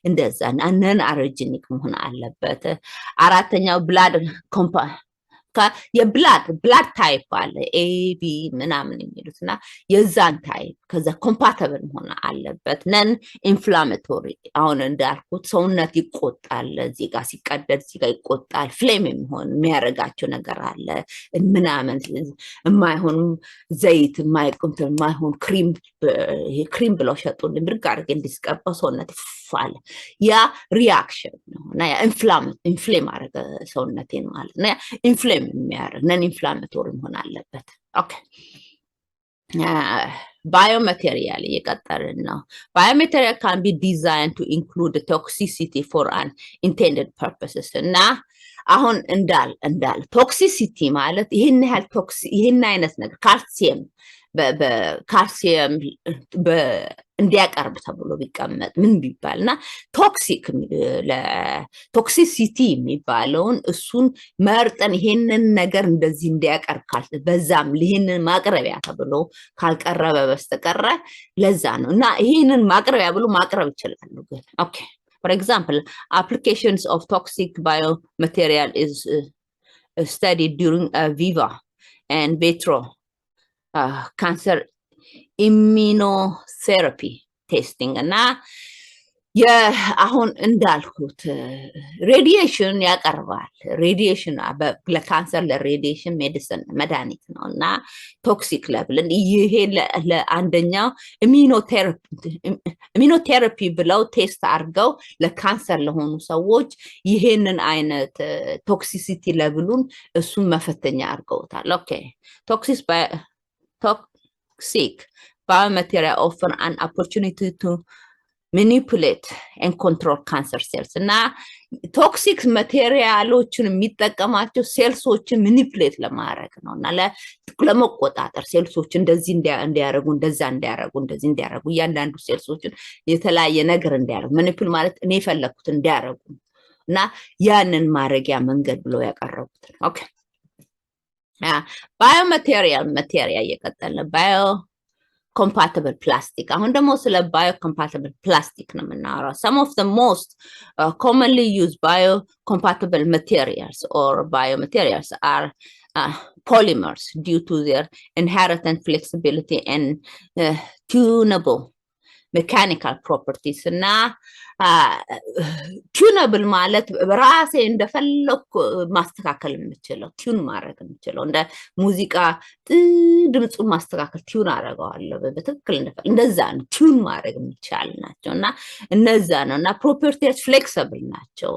እንደዛ ነን አለርጂኒክ መሆን አለበት። አራተኛው ብላድ የብላድ ታይፕ አለ ኤቢ ምናምን የሚሉትና የዛን ታይፕ ከዛ ኮምፓቲብል መሆን አለበት። ነን ኢንፍላሜቶሪ አሁን እንዳልኩት ሰውነት ይቆጣል፣ እዚህ ጋር ሲቀደድ እዚህ ጋር ይቆጣል፣ ፍሌም የሚያረጋቸው ነገር አለ ምናምን የማይሆን ዘይት የማይሆን ክሪም ብለው ሸጡልን ብርግ አድርጌ እንዲስቀባው ሰውነት ይፋል። ያ ሪያክሽን ነው እና ያ ኢንፍሌም አረገ ሰውነቴን ማለት ነው። ኢንፍሌም የሚያደርግ ነን ኢንፍላሜቶሪ መሆን አለበት። ኦኬ biomaterial እየቀጠልን ነው። biomaterial can be designed to include the toxicity for an intended purposes እና አሁን እንዳል ቶክሲሲቲ ማለት ይህን አይነት ነገር ካልሲየም እንዲያቀርብ ተብሎ ቢቀመጥ ምን ቢባልና ቶክሲሲቲ የሚባለውን እሱን መርጠን ይሄንን ነገር እንደዚህ እንዲያቀርብ በዛም ይሄንን ማቅረቢያ ተብሎ ካልቀረበ በስተቀረ ለዛ ነው እና ይሄንን ማቅረቢያ ብሎ ማቅረብ ይችላሉ። ግን ኦኬ for example applications of toxic biomaterial is studied during viva and vitro cancer immunotherapy testing እና አሁን እንዳልኩት ሬዲዬሽን ያቀርባል። ሬዲዬሽን ለካንሰር ለሬዲዬሽን ሜዲሲን መድኃኒት ነው እና ቶክሲክ ሌቭል ይሄ ለአንደኛው ኢሚኖቴራፒ ብለው ቴስት አድርገው ለካንሰር ለሆኑ ሰዎች ይሄንን አይነት ቶክሲሲቲ ሌቭሉን እሱን መፈተኛ አድርገውታል። ኦኬ toxic biomaterial offer an opportunity to manipulate and control cancer cells እና ቶክሲክ ማቴሪያሎችን የሚጠቀማቸው ሴልሶችን ማኒፑሌት ለማድረግ ነው እና ለመቆጣጠር ሴልሶች እንደዚህ እንዲያረጉ እንደዛ እንዲያረጉ እንደዚህ እንዲያረጉ እያንዳንዱ ሴልሶችን የተለያየ ነገር እንዲያረጉ ማኒፑል ማለት እኔ የፈለኩት እንዲያረጉ እና ያንን ማድረጊያ መንገድ ብሎ ያቀረቡት። ኦኬ biomaterial እየቀጠልን biocompatible plastic አሁን ደግሞ ስለ biocompatible plastic ነው የምናወራው። some of the most commonly used biocompatible materials or biomaterials are polymers due to their inherent flexibility and tunable ሜካኒካል ፕሮፐርቲስ እና ቱነብል ማለት ራሴ እንደፈለኩ ማስተካከል የምችለው ቲዩን ማድረግ የምችለው እንደ ሙዚቃ ድምጹን ማስተካከል ቲዩን አደርገዋለሁ በትክክል እንደዛ ነው ቲዩን ማድረግ የሚቻል ናቸው እና እነዛ ነው እና ፕሮፐርቲዎች ፍሌክሲብል ናቸው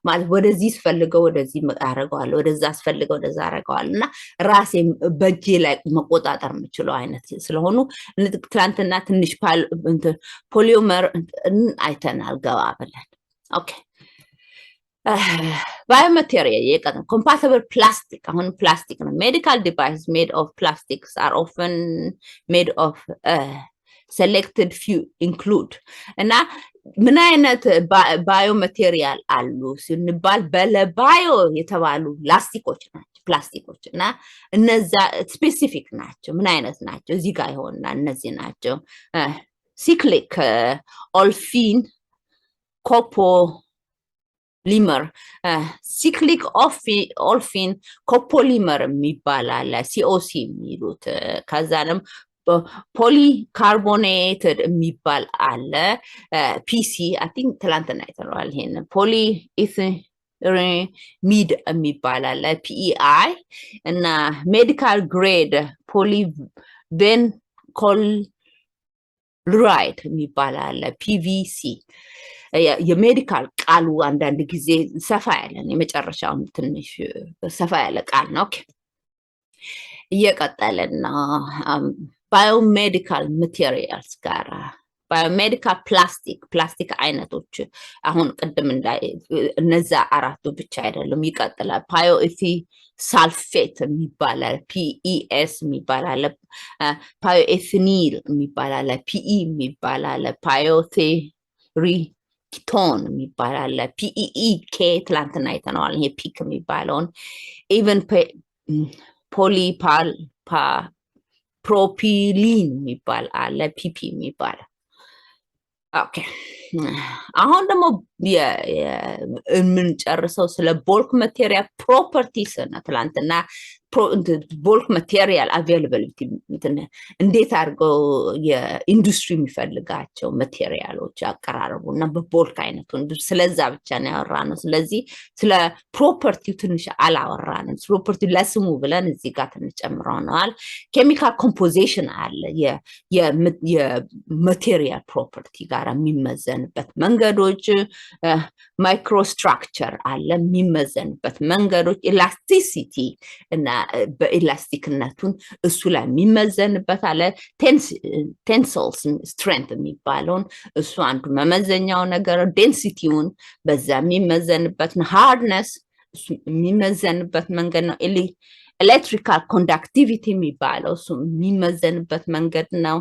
ማለት ወደዚህ ስፈልገው ወደዚህ አደርገዋለሁ ወደዛ ስፈልገው ወደዛ አደርገዋለሁ እና ራሴ በእጄ ላይ መቆጣጠር የምችለው አይነት ስለሆኑ ትላንትና ትንሽ ፖሊመር አይተናል ገባ ብለን ኦኬ biomaterial compatible plastic አሁን ፕላስቲክ ነው medical devices made of plastics are often made of selected few include እና ምን አይነት ባዮማቴሪያል አሉ ስንባል ባዮ የተባሉ ፕላስቲኮች እና እነዛ ስፔሲፊክ ናቸው ምን አይነት ናቸው እዚህ ጋር ይሆንና እነዚህ ናቸው cyclic olefin copolymer cyclic olefin copolymer የሚባላል COC የሚሉት ከዛንም polycarbonated የሚባል አለ PC I think ትላንትና አይተናል ይሄን polyethylene የሚባላል PEI እና medical grade polyvinyl የሚባላል PVC የሜዲካል ቃሉ አንዳንድ ጊዜ ሰፋ ያለን የመጨረሻው ትንሽ ሰፋ ያለ ቃል ነው ኦኬ እየቀጠለና biomedical materials ጋር biomedical plastic አይነቶች አሁን ቅድም እነዛ አራቱ ብቻ አይደለም ይቀጥላል sulfate የሚባላል PES የሚባላል bioethanol የሚባላል PE የሚባላል ቶን የሚባላል PEEK ትላንትና አይተናል ይሄ ፒክ የሚባለውን even propylene የሚባል አለ PP የሚባል ኦኬ አሁን ደግሞ የምንጨርሰው ስለ bulk material properties ነው ትላንትና bulk material availability እንዴት አድርገው የኢንዱስትሪ የሚፈልጋቸው ማቴሪያሎች አቀራረቡና በቦልክ አይነቱን ስለዛ ብቻ ነው ያወራነው ስለዚህ ስለ ፕሮፐርቲው ትንሽ አላወራንም ፕሮፐርቲው ለስሙ ብለን እዚህ ጋር ተጨምረናል ኬሚካል ኮምፖዚሽን አለ የማቴሪያል ፕሮፐርቲ ጋር የሚመዘንበት መንገዶች ማይክሮስትራክቸር አለ የሚመዘንበት መንገዶች ኤላስቲሲቲ እና በኤላስቲክነቱን እሱ ላይ የሚመዘንበት አለ ቴንሳይል ስትሬንግዝ የሚባለውን እሱ አንዱ መመዘኛው ነገር ዴንሲቲውን በዛ የሚመዘንበት ሃርድነስ የሚመዘንበት መንገድ ነው ኤሌክትሪካል ኮንዳክቲቪቲ የሚባለው እሱ የሚመዘንበት መንገድ ነው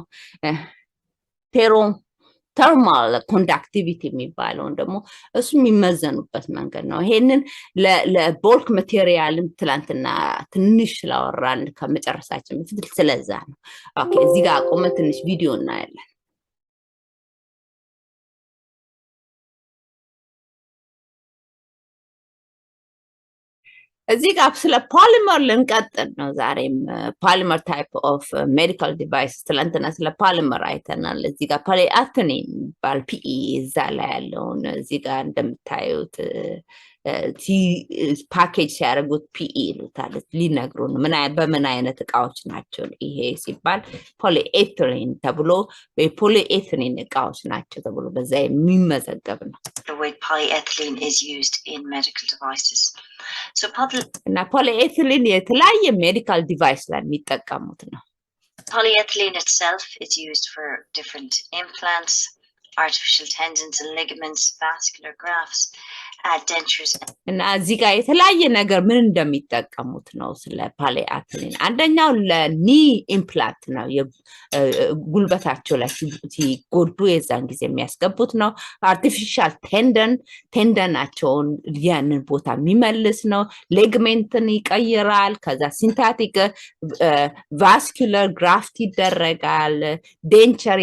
ተርማል ኮንዳክቲቪቲ የሚባለውን ደግሞ እሱ የሚመዘኑበት መንገድ ነው ይሄንን ለቦልክ ማቴሪያል ትላንትና ትንሽ ስላወራን ከመጨረሳችን በፊት ስለዛ ነው ኦኬ እዚህ ጋር ቆመ ትንሽ ቪዲዮ እናያለን እዚህ ጋር ስለ ፖሊመር ልንቀጥል ነው ዛሬም ፖሊመር ታይፕ ኦፍ ሜዲካል ዲቫይስ ትላንትና ስለ ፖሊመር አይተናል እዚህ ጋር ፖሊኤቲሊን ባል PE እዛ ላይ ያለውን እዚህ ጋር እንደምታዩት ፓኬጅ ሲያደርጉት PE ይሉታል ሊነግሩን በምን አይነት እቃዎች ናቸው ይሄ ሲባል ፖሊኤቲሊን ተብሎ በፖሊኤቲሊን እቃዎች ናቸው ተብሎ በዛ የሚመዘገብ ነው The word polyethylene is used in medical devices. So polyethylene የተለያየ ሜዲካል ዲቫይስ ላይ የሚጠቀሙት ነው polyethylene itself is used for different implants, artificial tendons and ligaments, vascular grafts, dentures እና እዚህ ጋር የተለያየ ነገር ምን እንደሚጠቀሙት ነው ስለ ፖሊኤቲሊን አንደኛው ለኒ ኢምፕላንት ነው የጉልበታቸው ላይ ሲጎዱ የዛን ጊዜ የሚያስገቡት ነው አርቲፊሻል ቴንደናቸውን ያንን ቦታ የሚመልስ ነው ሌግሜንትን ይቀይራል ከዛ ሲንታቲክ ቫስኩላር ግራፍት ይደረጋል ዴንቸር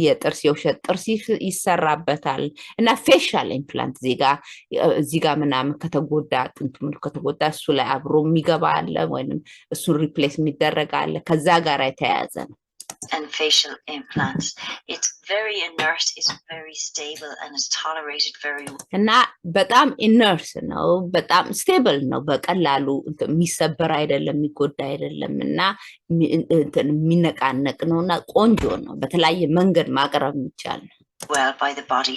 የጥርስ የውሸት ጥርስ ይሰራበታል እና ፌሻል ኢምፕላንት እዚህ ጋር ምናምን ከተጎዳ ጥንቱም ከተጎዳ እሱ ላይ አብሮ የሚገባ አለ ወይንም እሱን ሪፕሌስ የሚደረግ አለ ከዛ ጋር የተያያዘ ነው and facial implants. It's very inert, it's very stable, and it's tolerated very well. እና በጣም ኢነርት ነው በጣም ስቴብል ነው በቀላሉ የሚሰበር አይደለም የሚጎዳ አይደለም እና የሚነቃነቅ ነውና ቆንጆ ነው በተለያየ መንገድ ማቅረብ ይቻላል well by the body,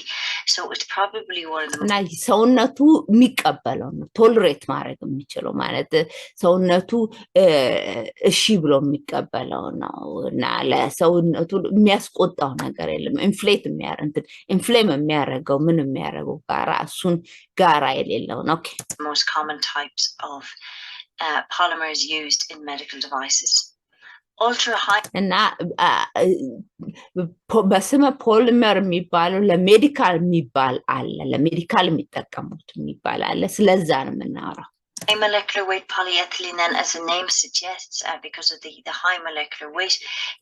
so it's probably one of the እና ሰውነቱ የሚቀበለው ነው ቶለሬት ማድረግ የሚችለው ማለት ሰውነቱ እሺ ብሎ የሚቀበለው ነው እና ለሰውነቱ የሚያስቆጣው ነገር የለም ኢንፍሌም የሚያደርገው ምን የሚያደርገው ጋራ እሱን ጋራ የሌለው ነው ኦኬ most common types of polymers used in medical devices. Ultra high እና በስመ ፖሊመር የሚባለው ለሜዲካል የሚባል አለ ለሜዲካል የሚጠቀሙት የሚባል አለ ስለዛ ነው የምናወራው high molecular weight polyethylene, and as the name suggests, because of the high molecular weight,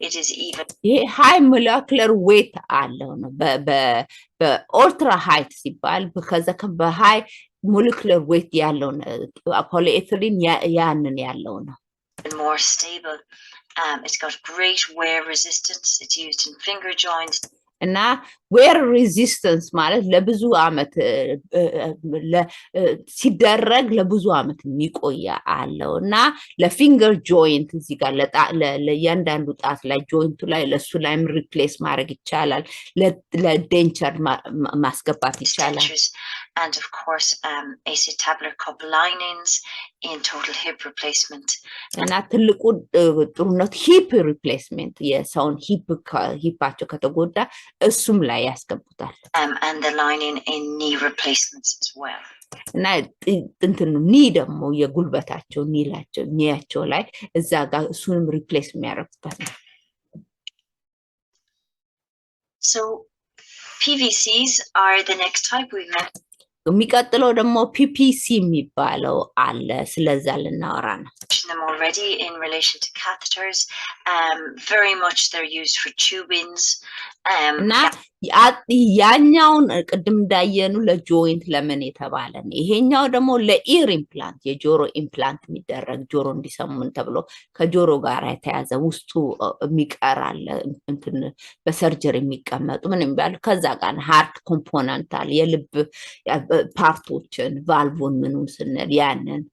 it is even ይሄ high molecular weight አለው ነው በultra height ሲባል because በhigh molecular weight ያለው polyethylene ያንን ያለው ነው more stable. It's got great wear resistance. It's used in finger joints. እና wear resistance ማለት ለብዙ አመት ሲደረግ ለብዙ አመት የሚቆያ አለው እና ለፊንገር ጆይንት እዚህ ጋር ለእያንዳንዱ ጣት ላይ ጆይንቱ ላይ ለሱ ላይም ሪፕሌስ ማድረግ ይቻላል ለዴንቸር ማስገባት ይቻላል and of course acetabular cup linings in total hip replacement እና ትልቁ ጥሩነት ሂፕ ሪፕሌስመንት የሰውን ሂፓቸው ከተጎዳ እሱም ላይ ያስገቡታል and the lining in knee replacements as well እና እንትኑ ኒ ደግሞ የጉልበታቸው ኒያቸው ላይ እዛ ጋር እሱንም ሪፕሌስ የሚያደርጉበት ነው so PVCs are the next type we met የሚቀጥለው ደግሞ PPC የሚባለው አለ ስለዛ ልናወራ ነው them already in relation to catheters very much they're used for tubings እና ያኛውን ቅድም እንዳየኑ ለጆይንት ለምን የተባለ ነው ይሄኛው ደግሞ ለኢር ኢምፕላንት የጆሮ ኢምፕላንት የሚደረግ ጆሮ እንዲሰሙን ተብሎ ከጆሮ ጋር የተያዘ ውስጡ የሚቀራል እንትን በሰርጀሪ የሚቀመጡ ምን የሚባሉ ከዛ ጋር ሃርት ኮምፖነንት አለ የልብ ፓርቶችን ቫልቭን ምኑን ስንል ያንን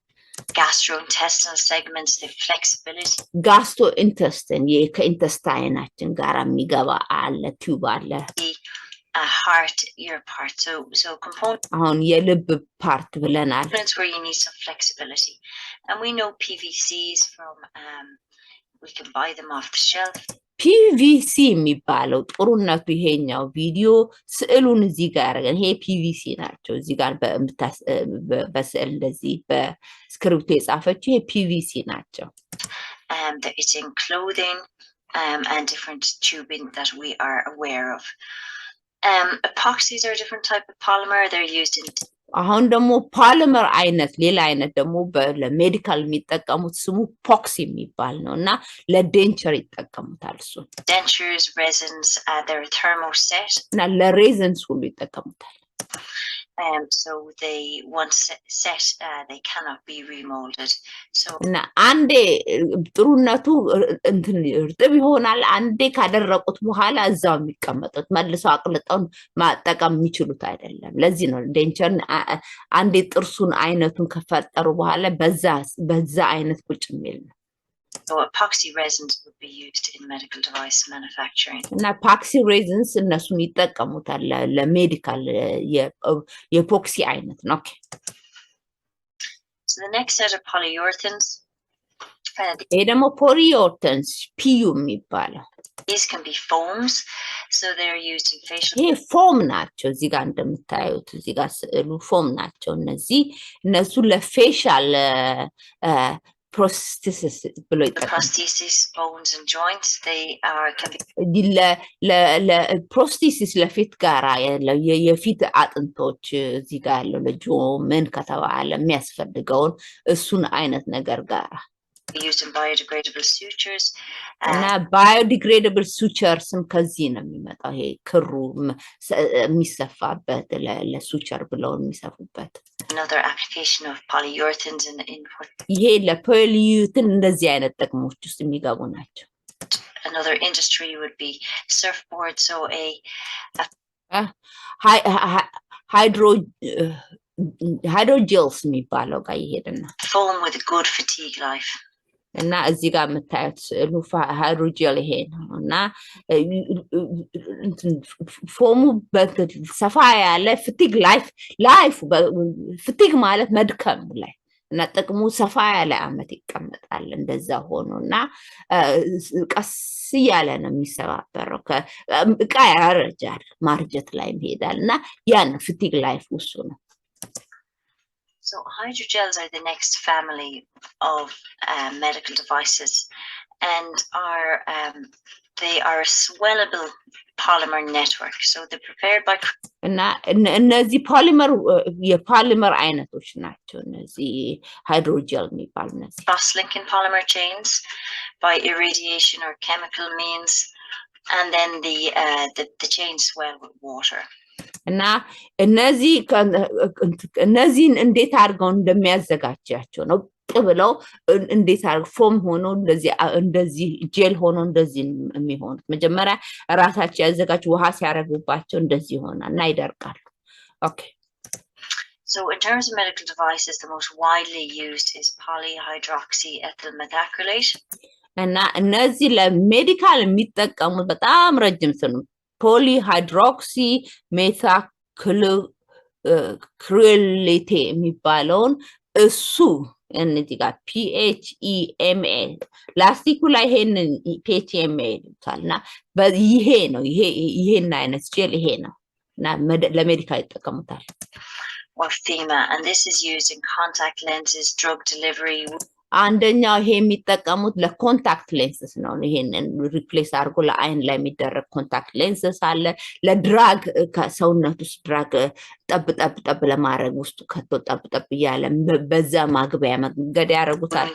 gastrointestinal segments the flexibility gastrointestine ከኢንተስታይናችን ጋር የሚገባ አለ ቲዩብ አለ heart ear part so components አሁን የልብ ፓርት ብለናል where you need some flexibility and we know PVCs from we can buy them off the shelf PVC የሚባለው ጥሩነቱ ይሄኛው ቪዲዮ ስዕሉን እዚህ ጋር ይሄ PVC ናቸው እዚህ ጋር በስዕል እንደዚህ በስክሪፕት የጻፈችው ይሄ PVC ናቸው it's in clothing and different tubing that we are aware of epoxies are a different type of polymer they're used in አሁን ደግሞ ፖሊመር አይነት ሌላ አይነት ደግሞ ለሜዲካል የሚጠቀሙት ስሙ ፖክሲ የሚባል ነውና ለዴንቸር ይጠቀሙታል እሱ dentures resins they're thermoset እና ለሬዝንስ ሁሉ ይጠቀሙታል so they once set they cannot be remolded so እና አንዴ ጥሩነቱ እንትን እርጥብ ይሆናል አንዴ ካደረቁት በኋላ እዛው የሚቀመጡት መልሰው አቅልጠው ማጠቀም የሚችሉት አይደለም ለዚህ ነው ዴንቸር አንዴ ጥርሱን አይነቱን ከፈጠሩ በኋላ በዛ አይነት ቁጭ የሚል ነው so epoxy resins would be used in medical device manufacturing እና epoxy resins እነሱን ይጠቀሙታል ለሜዲካል የኤፖክሲ አይነት ነው ኦኬ so the next set of polyurethanes ይሄ ደግሞ polyurethanes PU የሚባለው these can be foams so they're used in facial ይሄ ፎም ናቸው እዚህ ጋር እንደምታዩት እዚህ ጋር ስዕሉ ፎም ናቸው እነሱ ለፌሻል prosthesis below prosthesis bones and joints they are can be prosthesis ለፊት ጋራ የፊት አጥንቶች እዚህ ጋር ያለው ለጆ ምን ከተባለ የሚያስፈልገውን እሱን አይነት ነገር ጋራ used in biodegradable sutures እና biodegradable sutures ከዚህ ነው የሚመጣው ይሄ ክሩ የሚሰፋበት ለሱቸር ብለው የሚሰፉበት another application of polyurethanes in ይሄ ለፖሊዩትን እንደዚህ አይነት ጥቅሞች ውስጥ የሚገቡ ናቸው another industry would be surfboard. So hydrogels የሚባለው ጋር ይሄድና foam with a good fatigue life. እና እዚህ ጋር የምታዩት ሃይድሮጀል ይሄ ነው እና ፎሙ ሰፋ ያለ ፍቲግ ላይፍ ፍቲግ ማለት መድከም ላይ እና ጥቅሙ ሰፋ ያለ አመት ይቀመጣል እንደዛ ሆኖና ቀስ ያለ ነው የሚሰባበረው እቃ ያረጃል ማርጀት ላይ ይሄዳል እና ያን ፍቲግ ላይፍ እሱ ነው So hydrogels are the next family of medical devices and they are a swellable polymer network. So they're prepared by እነዚህ የፖሊመር አይነቶች ናቸው እነዚህ ሃይድሮጀል የሚባሉ እነዚህ cross-linking polymer chains by irradiation or chemical means, and then the chains swell with water. እና እነዚህን እንዴት አድርገው እንደሚያዘጋጃቸው ነው ብለው እንዴት አድርገው ፎም ሆኖ እንደዚህ ጄል ሆኖ እንደዚህ የሚሆኑት መጀመሪያ ራሳቸው ያዘጋጁ ውሃ ሲያረጉባቸው እንደዚህ ይሆናል እና ይደርቃሉ ኦኬ So in terms of medical devices, the most widely used is polyhydroxyethyl methacrylate. እና እነዚህ ለሜዲካል የሚጠቀሙት በጣም ረጅም ስም ፖሊሃይድሮክሲ ሜታክሪሌት የሚባለውን እሱ እነዚህ ጋር PHEMA ላስቲኩ ላይ ይሄንን PHEMA ይሉታልና ይሄ ነው ይሄን አይነት ጄል ይሄ ነው እና ለሜዲካል ይጠቀሙታል or FEMA, and this is used in contact lenses, drug delivery. አንደኛው ይሄ የሚጠቀሙት ለኮንታክት ሌንስስ ነው ይሄንን ሪፕሌስ አድርጎ ለአይን ላይ የሚደረግ ኮንታክት ሌንስስ አለ ለድራግ ከሰውነት ውስጥ ድራግ ጠብ ለማድረግ ውስጥ ከቶ ጠብ ያለ በዛ ማግቢያ መንገድ ያደርጉታል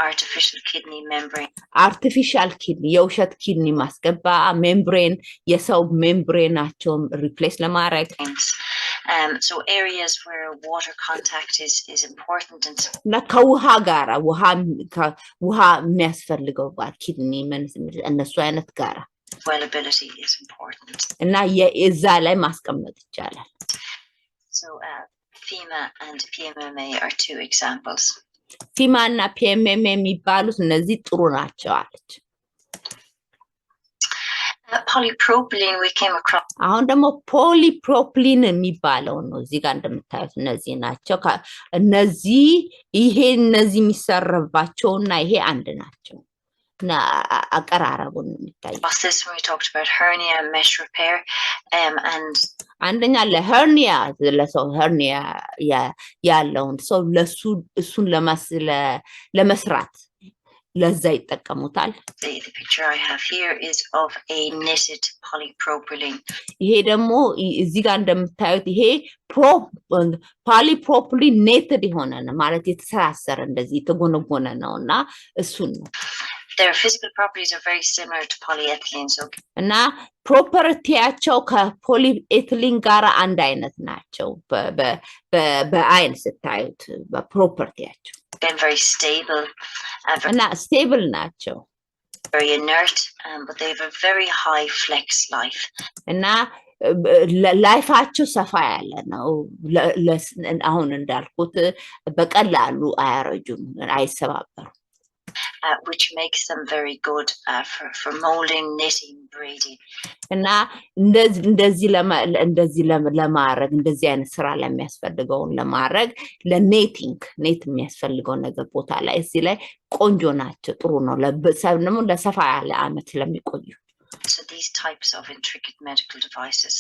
artificial kidney membrane artificial kidney የውሸት ኪድኒ ማስገባ ሜምብሬን የሰው ሜምብሬናቸው ሪፕሌስ ለማድረግ so areas where water contact is important and እና ከውሃ ጋራ ውሃ የሚያስፈልገው ጋር ኪድኒ እነሱ አይነት ጋራ swellability is important እና የዛ ላይ ማስቀመጥ ይቻላል so FEMA and PMMA are two examples FEMA እና PMMA የሚባሉት እነዚህ ጥሩ ናቸው አለች polypropylene we came across አሁን ደግሞ ፖሊፕሮፒሊን የሚባለው ነው እዚህ ጋር እንደምታዩት እነዚህ ናቸው እነዚህ እነዚህ የሚሰራባቸውና ይሄ አንድ ናቸው እና አቀራረቡን የሚታይ this we talked about hernia mesh repair and አንደኛ ለሄርኒያ ለሰው ሄርኒያ ያለውን ሰው እሱን ለመስራት ለዛ ይጠቀሙታል the picture I have here is of a knitted polypropylene ይሄ ደግሞ እዚህ ጋር እንደምታዩት ይሄ polypropylene netted የሆነ ነው ማለት የተሳሰረ እንደዚህ የተጎነጎነ ነውና እሱን ነው their physical properties are very similar to polyethylene so እና ፕሮፐርቲያቸው ከፖሊኤቲሊን ጋር አንድ አይነት ናቸው በአይን ስታዩት በፕሮፐርቲያቸው they're very stable እና ስቴብል ናቸው very inert but they have a very high flex life እና ላይፋቸው ሰፋ ያለ ነው አሁን እንዳልኩት በቀላሉ አያረጁም አይሰባበሩም which makes them very good for molding knitting braiding እና እንደዚህ ለማድረግ እንደዚህ አይነት ስራ ለሚያስፈልገውን ለማድረግ ለኔቲንግ ኔት የሚያስፈልገው ነገር ቦታ ላይ እዚህ ላይ ቆንጆ ናቸው ጥሩ ነው ለሰፋ ያለ አመት ለሚቆዩ so these types of intricate medical devices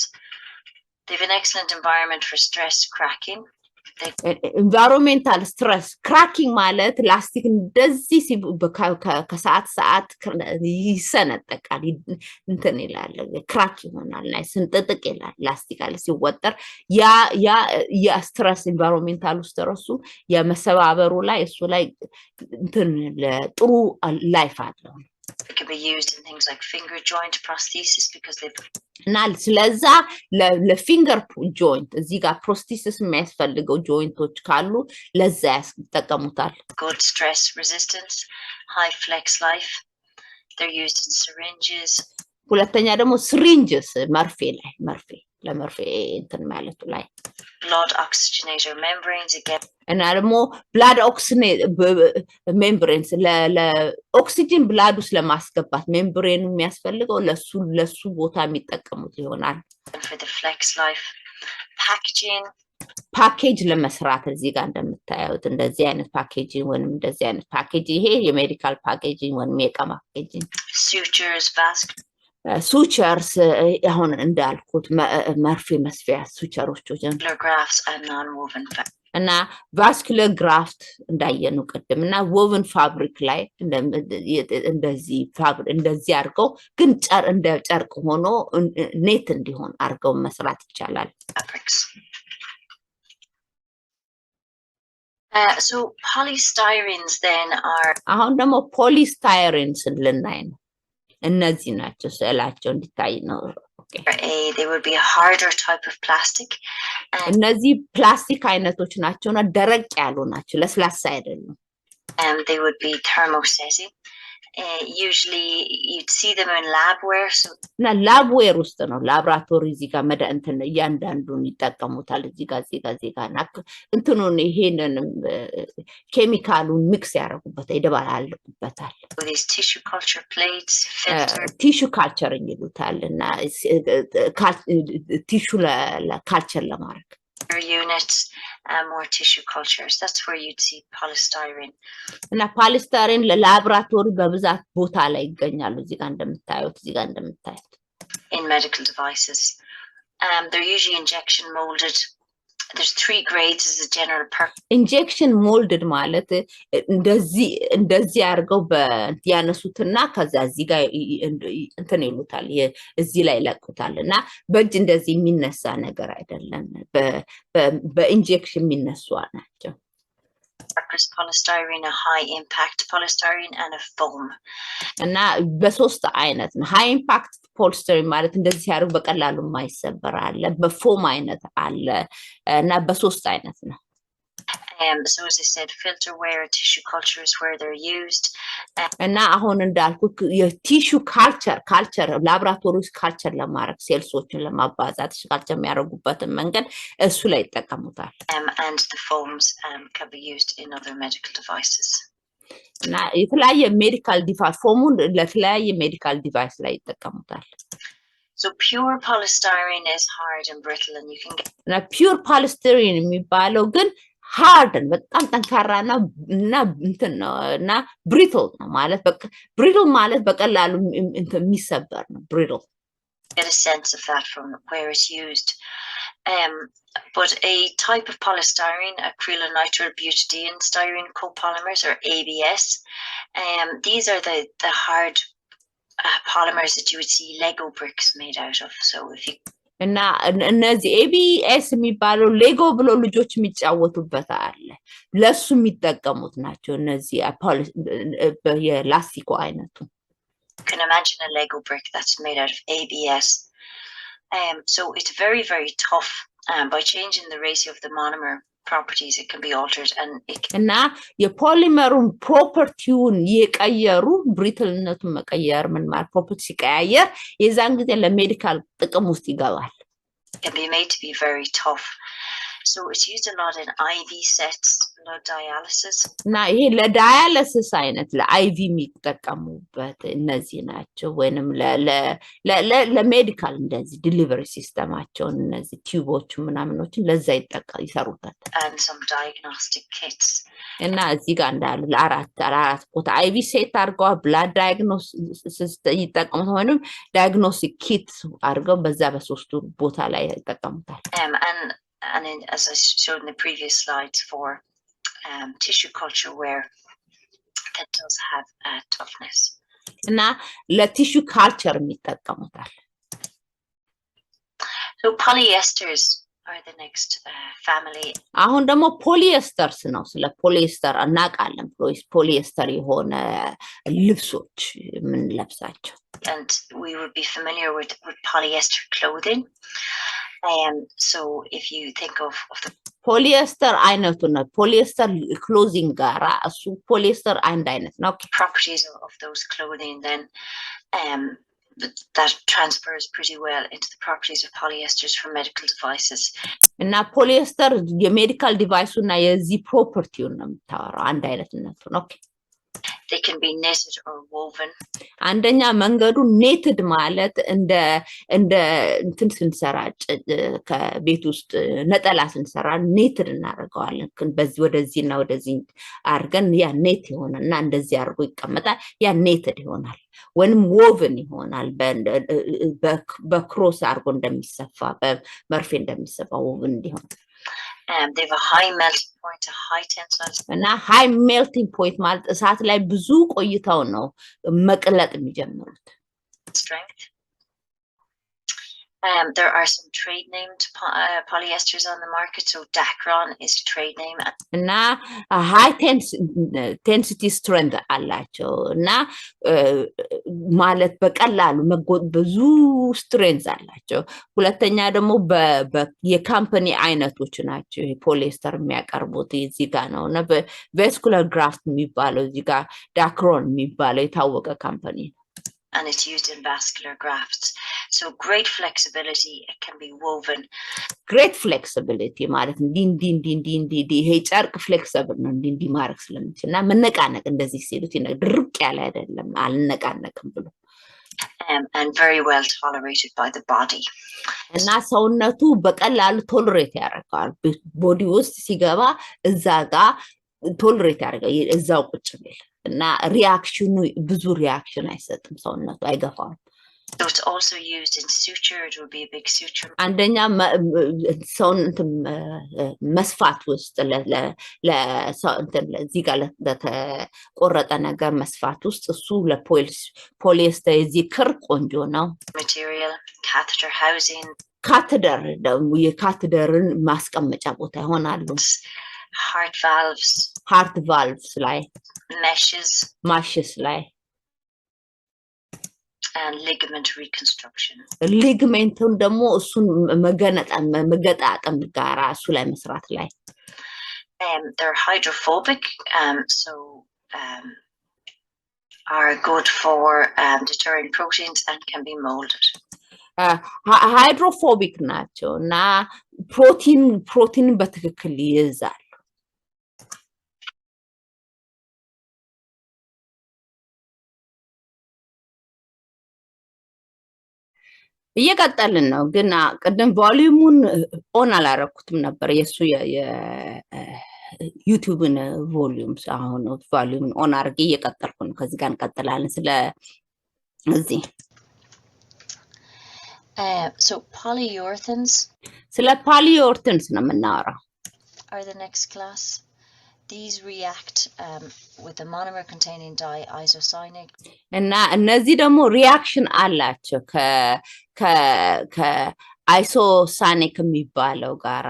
they have an excellent environment for stress cracking environmental stress cracking ማለት ላስቲክ እንደዚህ ከሰዓት ይሰነጠቃል እንትን ይላል ክራክ ይሆናል ላይ ስንጥጥቅ ይላል ላስቲክ አለ ሲወጠር ያ ስትረስ environmental ውስጥ ራሱ የመሰባበሩ ላይ እሱ ላይ እንትን ጥሩ ላይፍ አለው It can be used in things like finger joint prosthesis because they've እና ስለዛ ለፊንገር ጆይንት እዚህ ጋር ፕሮስቴሲስ የሚያስፈልገው ጆይንቶች ካሉ ለዛ ያስጠቀሙታል good stress resistance high flex life They're used in syringes. ሁለተኛ ደግሞ syringes መርፌ ላይ መርፌ ለመርፌ እንትን ማለት ላይ blood oxygenator membranes again. እና ደግሞ blood membranes ለኦክሲጅን ብላድ ውስጥ ለማስገባት ሜምብሬኑ የሚያስፈልገው ለሱ ቦታ የሚጠቀሙት ይሆናል። For the flex life packaging. ፓኬጅ ለመስራት እዚህ ጋር እንደምታዩት እንደዚህ አይነት ፓኬጂንግ ወይንም እንደዚህ አይነት ፓኬጅ ይሄ የሜዲካል ፓኬጂንግ ወይንም የዕቃ ፓኬጂንግ sutures, vascular sutures አሁን እንዳልኩት መርፌ መስፊያ ሱቸሮች grafts and non-woven እና vascular graft እንዳየነው ቀደም እና woven fabric ላይ እንደዚህ አድርገው ግን እንደ ጨርቅ ሆኖ ኔት እንዲሆን አድርገው መስራት ይቻላል። So polystyrenes then are አሁን ደግሞ ፖሊስታይሪንስ ልናይ ነው። እነዚህ ናቸው ስዕላቸው እንዲታይ ነው። they would be a harder type of plastic. እነዚህ ፕላስቲክ አይነቶች ናቸውና ደረቅ ያሉ ናቸው፣ ለስላሳ አይደሉም። They would be thermosetting. Usually you'd see them in labware. So እና ላብዌር ውስጥ ነው ላብራቶሪ እዚህ ጋር እንትን እያንዳንዱን ይጠቀሙታል። እዚህ ጋር እና እንትኑን ይሄንን ኬሚካሉን ሚክስ ያደርጉበት ይደባልቁበታል። these tissue culture plates, ቲሹ ካልቸር ይሉታል እና ቲሹ ለካልቸር ለማድረግ units, more tissue cultures. That's where you'd see polystyrene. እና ፖሊስታይሪን ለላብራቶሪ በብዛት ቦታ ላይ ይገኛሉ። እዚህ ጋር እንደምታዩት in medical devices. They're usually injection molded. There's 3 grades as a general purpose. Injection molded ማለት እንደዚህ አድርገው ያነሱትና ከዛ እዚህ ጋር እንትን ይሉታል እዚህ ላይ ለቁታል እና በእጅ እንደዚህ የሚነሳ ነገር አይደለም። በኢንጀክሽን የሚነሱ ናቸው። Polystyrene, a high impact polystyrene and a foam. እና በሶስት አይነት ነው። ሃይ ኢምፓክት ፖሊስታይሪን ማለት እንደዚህ ያደርጉ በቀላሉ የማይሰበር አለ፣ በፎም አይነት አለ እና በሶስት አይነት ነው። So as I said, filter ware, tissue cultures where they're used. እና አሁን እንዳልኩት የቲሹ ካልቸር ላብራቶሪስ ካልቸር ለማድረግ ሴልሶችን ለማባዛት ካልቸር የሚያደርጉበትን መንገድ እሱ ላይ ይጠቀሙታል። And the foams can be used in other medical devices. እና የተለያየ ሜዲካል ዲቫይስ ፎሙን ለተለያየ ሜዲካል ዲቫይስ ላይ ይጠቀሙታል። So pure polystyrene is hard and brittle and you can get እና pure polystyrene የሚባለው ግን ሃርድን በጣም ጠንካራና እና እንትን ነው እና ብሪትል ነው ማለት ብሪትል ማለት በቀላሉ የሚሰበር ነው። ብሪትል get a sense of that from where it's used. But a type of polystyrene, acrylonitrile butadiene styrene copolymers or ABS, these are the hard polymers that you would see Lego bricks made out of. So if you እና እነዚህ ABS የሚባለው ሌጎ ብሎ ልጆች የሚጫወቱበት አለ ለሱ የሚጠቀሙት ናቸው። እነዚህ የላስቲኮ አይነቱ you can imagine a Lego brick that's made out of ABS. So it's very, very tough. By changing the ratio of the monomer properties, it can be altered and it can እና የፖሊመሩን ፕሮፐርቲውን የቀየሩ ብሪትልነቱን መቀየር ምን ማለት ፕሮፐርቲ ሲቀያየር የዛን ጊዜ ለሜዲካል ጥቅም ውስጥ ይገባል። can be made to be very tough. So it's used a lot in IV sets, blood dialysis. እና ይሄ ለዳያሊሲስ አይነት ለአይቪ የሚጠቀሙበት እነዚህ ናቸው። ወይንም ለሜዲካል እንደዚህ ዲሊቨሪ ሲስተማቸውን እነዚህ ቲዩቦች ምናምኖችን ለዛ ይሰሩታል። And some diagnostic kits. እና እዚህ ጋር እንዳሉ ለአራት ቦታ አይቪ ሴት አድርገው ብላድ ዳያግኖሲስ ይጠቀሙታል ወይንም ዳያግኖስቲክ ኪት አድርገው በዛ በሶስቱ ቦታ ላይ ይጠቀሙታል። And as I showed in the previous slides for tissue culture where that does have toughness. እና ለቲሹ ካልቸር የሚጠቀሙታል። So polyesters are the next family. አሁን ደግሞ ፖሊኤስተርስ ነው። ስለ ፖሊኤስተር እናውቃለን። ፖሊኤስተር የሆነ ልብሶች የምንለብሳቸው And we would be familiar with polyester clothing. So if you think of the ፖሊስተር አይነቱ ነው ፖሊስተር ክሎዚንግ ጋራ እሱ ፖሊስተር አንድ አይነት ነው properties of those clothing, then that transfers pretty well into the properties of polyesters for medical devices. እና ፖሊስተር የሜዲካል ዲቫይሱ እና የዚህ ፕሮፐርቲው ነው የምታወራው አንድ አይነትነቱ ነው They can be knitted or woven. አንደኛ መንገዱ ኔትድ ማለት እንደ እንትን ስንሰራ ከቤት ውስጥ ነጠላ ስንሰራ ኔትድ እናደርገዋለን በዚህ ወደዚህና ወደዚህ አድርገን ያ ኔት ይሆናልና እንደዚህ አድርጎ ይቀመጣል ያ ኔትድ ይሆናል ወይንም woven ይሆናል በክሮስ አድርጎ እንደሚሰፋ በመርፌ እንደሚሰፋ woven እንዲሆን they have a high melting point, a high tensile. እና high melting point ማለት እሳት ላይ ብዙ ቆይተው ነው መቅለጥ የሚጀምሩት strength. There are some trade named polyesters on the market, so Dacron is a trade name. እና high density strength አላቸው እና ማለት በቀላሉ ብዙ strength አላቸው ሁለተኛ ደግሞ የካምፓኒ አይነቶች ናቸው ፖሊስተር የሚያቀርቡት እዚህ ጋር ነው እና vascular graft የሚባለው እዚህ ጋር Dacron የሚባለው የታወቀ ካምፓኒ and it's used in vascular grafts. So great flexibility, it can be woven. Great flexibility ማለት እንዲ ይሄ ጨርቅ flexible ነው እንዲ ማረክ ስለምችልና መነቃነቅ እንደዚህ ሲሉት ድርቅ ያለ አይደለም አልነቃነቅም ብሎ and very well tolerated by the body. እና ሰውነቱ በቀላሉ ቶለሬት ያደርጋል ቦዲ ውስጥ ሲገባ እዛ ጋር ቶለሬት ያደርጋል እዛው ቁጭ ቢል እና ሪአክሽኑ ብዙ ሪአክሽን አይሰጥም ሰውነቱ አይገፋም So it's also used in suture, it will be a big suture. አንደኛ ሰውነት መስፋት ውስጥ ለዚህ ጋር ለተቆረጠ ነገር መስፋት ውስጥ እሱ ለፖሊስተር እዚህ ክር ቆንጆ ነው Material, catheter housing. ካቴደር የካቴደርን ማስቀመጫ ቦታ ይሆናሉ heart valves ላይ meshes ላይ and ligament reconstruction. ሊግመንቱን ደግሞ እሱን መገጣጠም ጋራ እሱ ላይ መስራት ላይ they're hydrophobic so are good for deterring proteins and can be molded. ሃይድሮፎቢክ ናቸው እና ፕሮቲን በትክክል ይይዛል እየቀጠልን ነው ግን ቀደም ቮሊዩሙን ኦን አላረኩትም ነበር የሱ የዩቲዩብን ቮሊዩምስ አሁን ቮሊዩምን ኦን አርጌ እየቀጠልኩ ነው ከዚህ ጋር እንቀጥላለን ስለ እዚህ so polyurethanes ስለ polyurethanes ነው የምናወራው are the next class. These react with the monomer containing diisocyanate. እና እነዚህ ደግሞ ሪአክሽን አላቸው ከአይሶሳኒክ የሚባለው ጋራ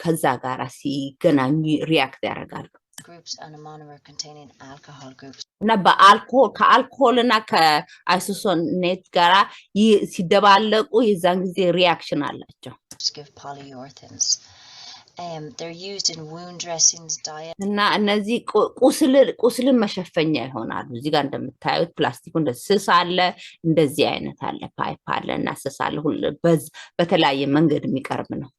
ከዛ ጋራ ሲገናኙ ሪአክት ያደርጋሉ groups and a monomer containing alcohol groups. እና ከአልኮሆል እና ከአይሶሳኔት ጋራ ሲደባለቁ የዛን ጊዜ ሪአክሽን አላቸው give polyurethanes. They're used in wound dressings, diet. እና እነዚህ ቁስልን መሸፈኛ ይሆናሉ እዚህ ጋር እንደምታዩት ፕላስቲኩ እንደስስ አለ እንደዚህ አይነት አለ ፓይፕ አለ እና ስስ አለ ሁሉ በተለያየ መንገድ የሚቀርብ ነው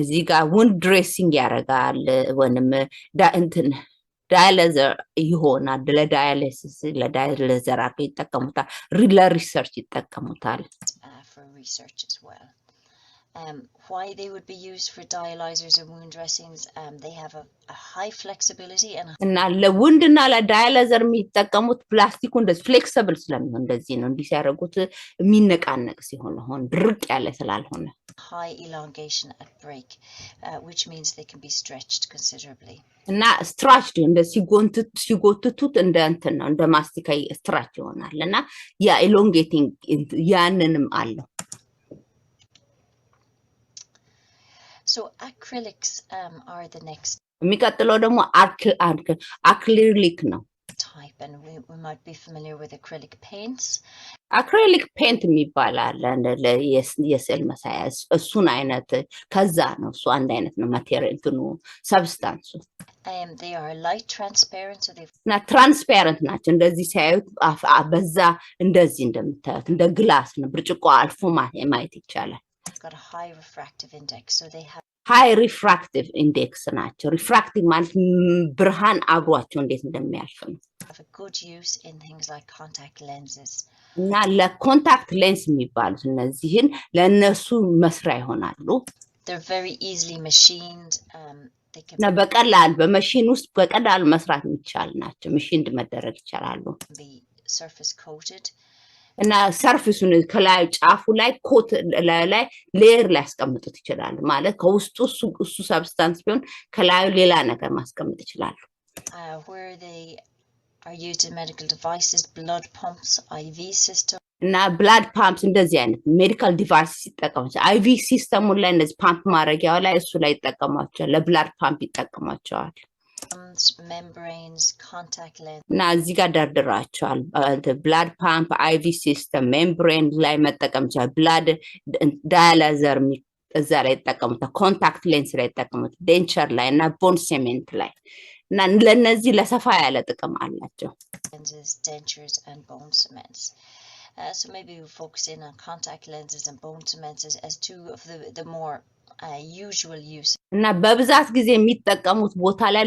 እዚህ ጋር wound dressing ያደርጋል ወንም ዳያሊዘር ይሆናል ለዳያሊዘር አድርገው ይጠቀሙታል ለሪሰርች ይጠቀሙታል for research as well. Why they would be used for dialyzers and wound dressings, they have a high flexibility and እና ለውንድ እና ለዳያሊዘር የሚጠቀሙት ፕላስቲኩ እንደዚህ ፍሌክሲብል ስለሚሆን እንደዚህ ነው እንዲህ ሲያደርጉት የሚነቃነቅ ሲሆን ሆን ድርቅ ያለ ስላልሆነ high elongation at break, which means they can be stretched considerably. እና ስትራችድ እንደ ሲጎትቱት እንደ እንትን ነው እንደ ማስቲካ ስትራች ይሆናል እና ያ ኤሎንጌቲንግ ያንንም አለው So acrylics are the next. የሚቀጥለው ደግሞ አክሪሊክ ነው type, and we might be familiar with acrylic paints. Acrylic paint የሚባል አለ እንደ የስዕል መሳያ እሱን አይነት ከዛ ነው እሱ አንድ አይነት ነው ማቴሪያል እንትኑ ሰብስታንሱ They are light transparent, so እና ትራንስፓረንት ናቸው እንደዚህ ሲያዩት በዛ እንደዚህ እንደምታዩት እንደ ግላስ ነው ብርጭቆ አልፎ ማየት ይቻላል got a high refractive index, so they have high refractive index ናቸው refractive ማለት ብርሃን አብሯቸው እንዴት እንደሚያልፍ ነው have a good use in things like contact lenses. እና ለኮንታክት ሌንስ የሚባሉት እነዚህን ለነሱ መስሪያ ይሆናሉ They're very easily machined. They can በቀላል በመሽን ውስጥ በቀላል መስራት የሚቻል ናቸው መሽን መደረግ ይችላሉ be surface coated. እና ሰርፌሱን ከላይ ጫፉ ላይ ኮት ላይ ሌየር ላይ ያስቀምጡት ይችላሉ ማለት ከውስጡ እሱ ሰብስታንስ ቢሆን ከላይ ሌላ ነገር ማስቀመጥ ይችላሉ Where they are used in medical devices, blood pumps, IV system. እና blood pumps እንደዚህ አይነት ሜዲካል ዲቫይስ ሲጠቀሙ IV ሲስተሙን ላይ እንደዚህ ፓምፕ ማድረጊያው ላይ እሱ ላይ ይጠቀማቸዋል ለብላድ ፓምፕ ይጠቀማቸዋል membranes, contact lens. እና እዚህ ጋር ደርድራቸዋል blood pump IV system membrane ላይ መጠቀም ይችላል blood dialyzer እዛ ላይ ይጠቀሙታል ኮንታክት ሌንስ ላይ ይጠቀሙት ዴንቸር ላይ እና ቦን ሴሜንት ላይ እና ለነዚህ ለሰፋ ያለ ጥቅም አላቸው lenses, dentures and bone cements. So maybe we focus in on contact lenses and bone cements as two of the more usual use. እና በብዛት ጊዜ የሚጠቀሙት ቦታ ላይ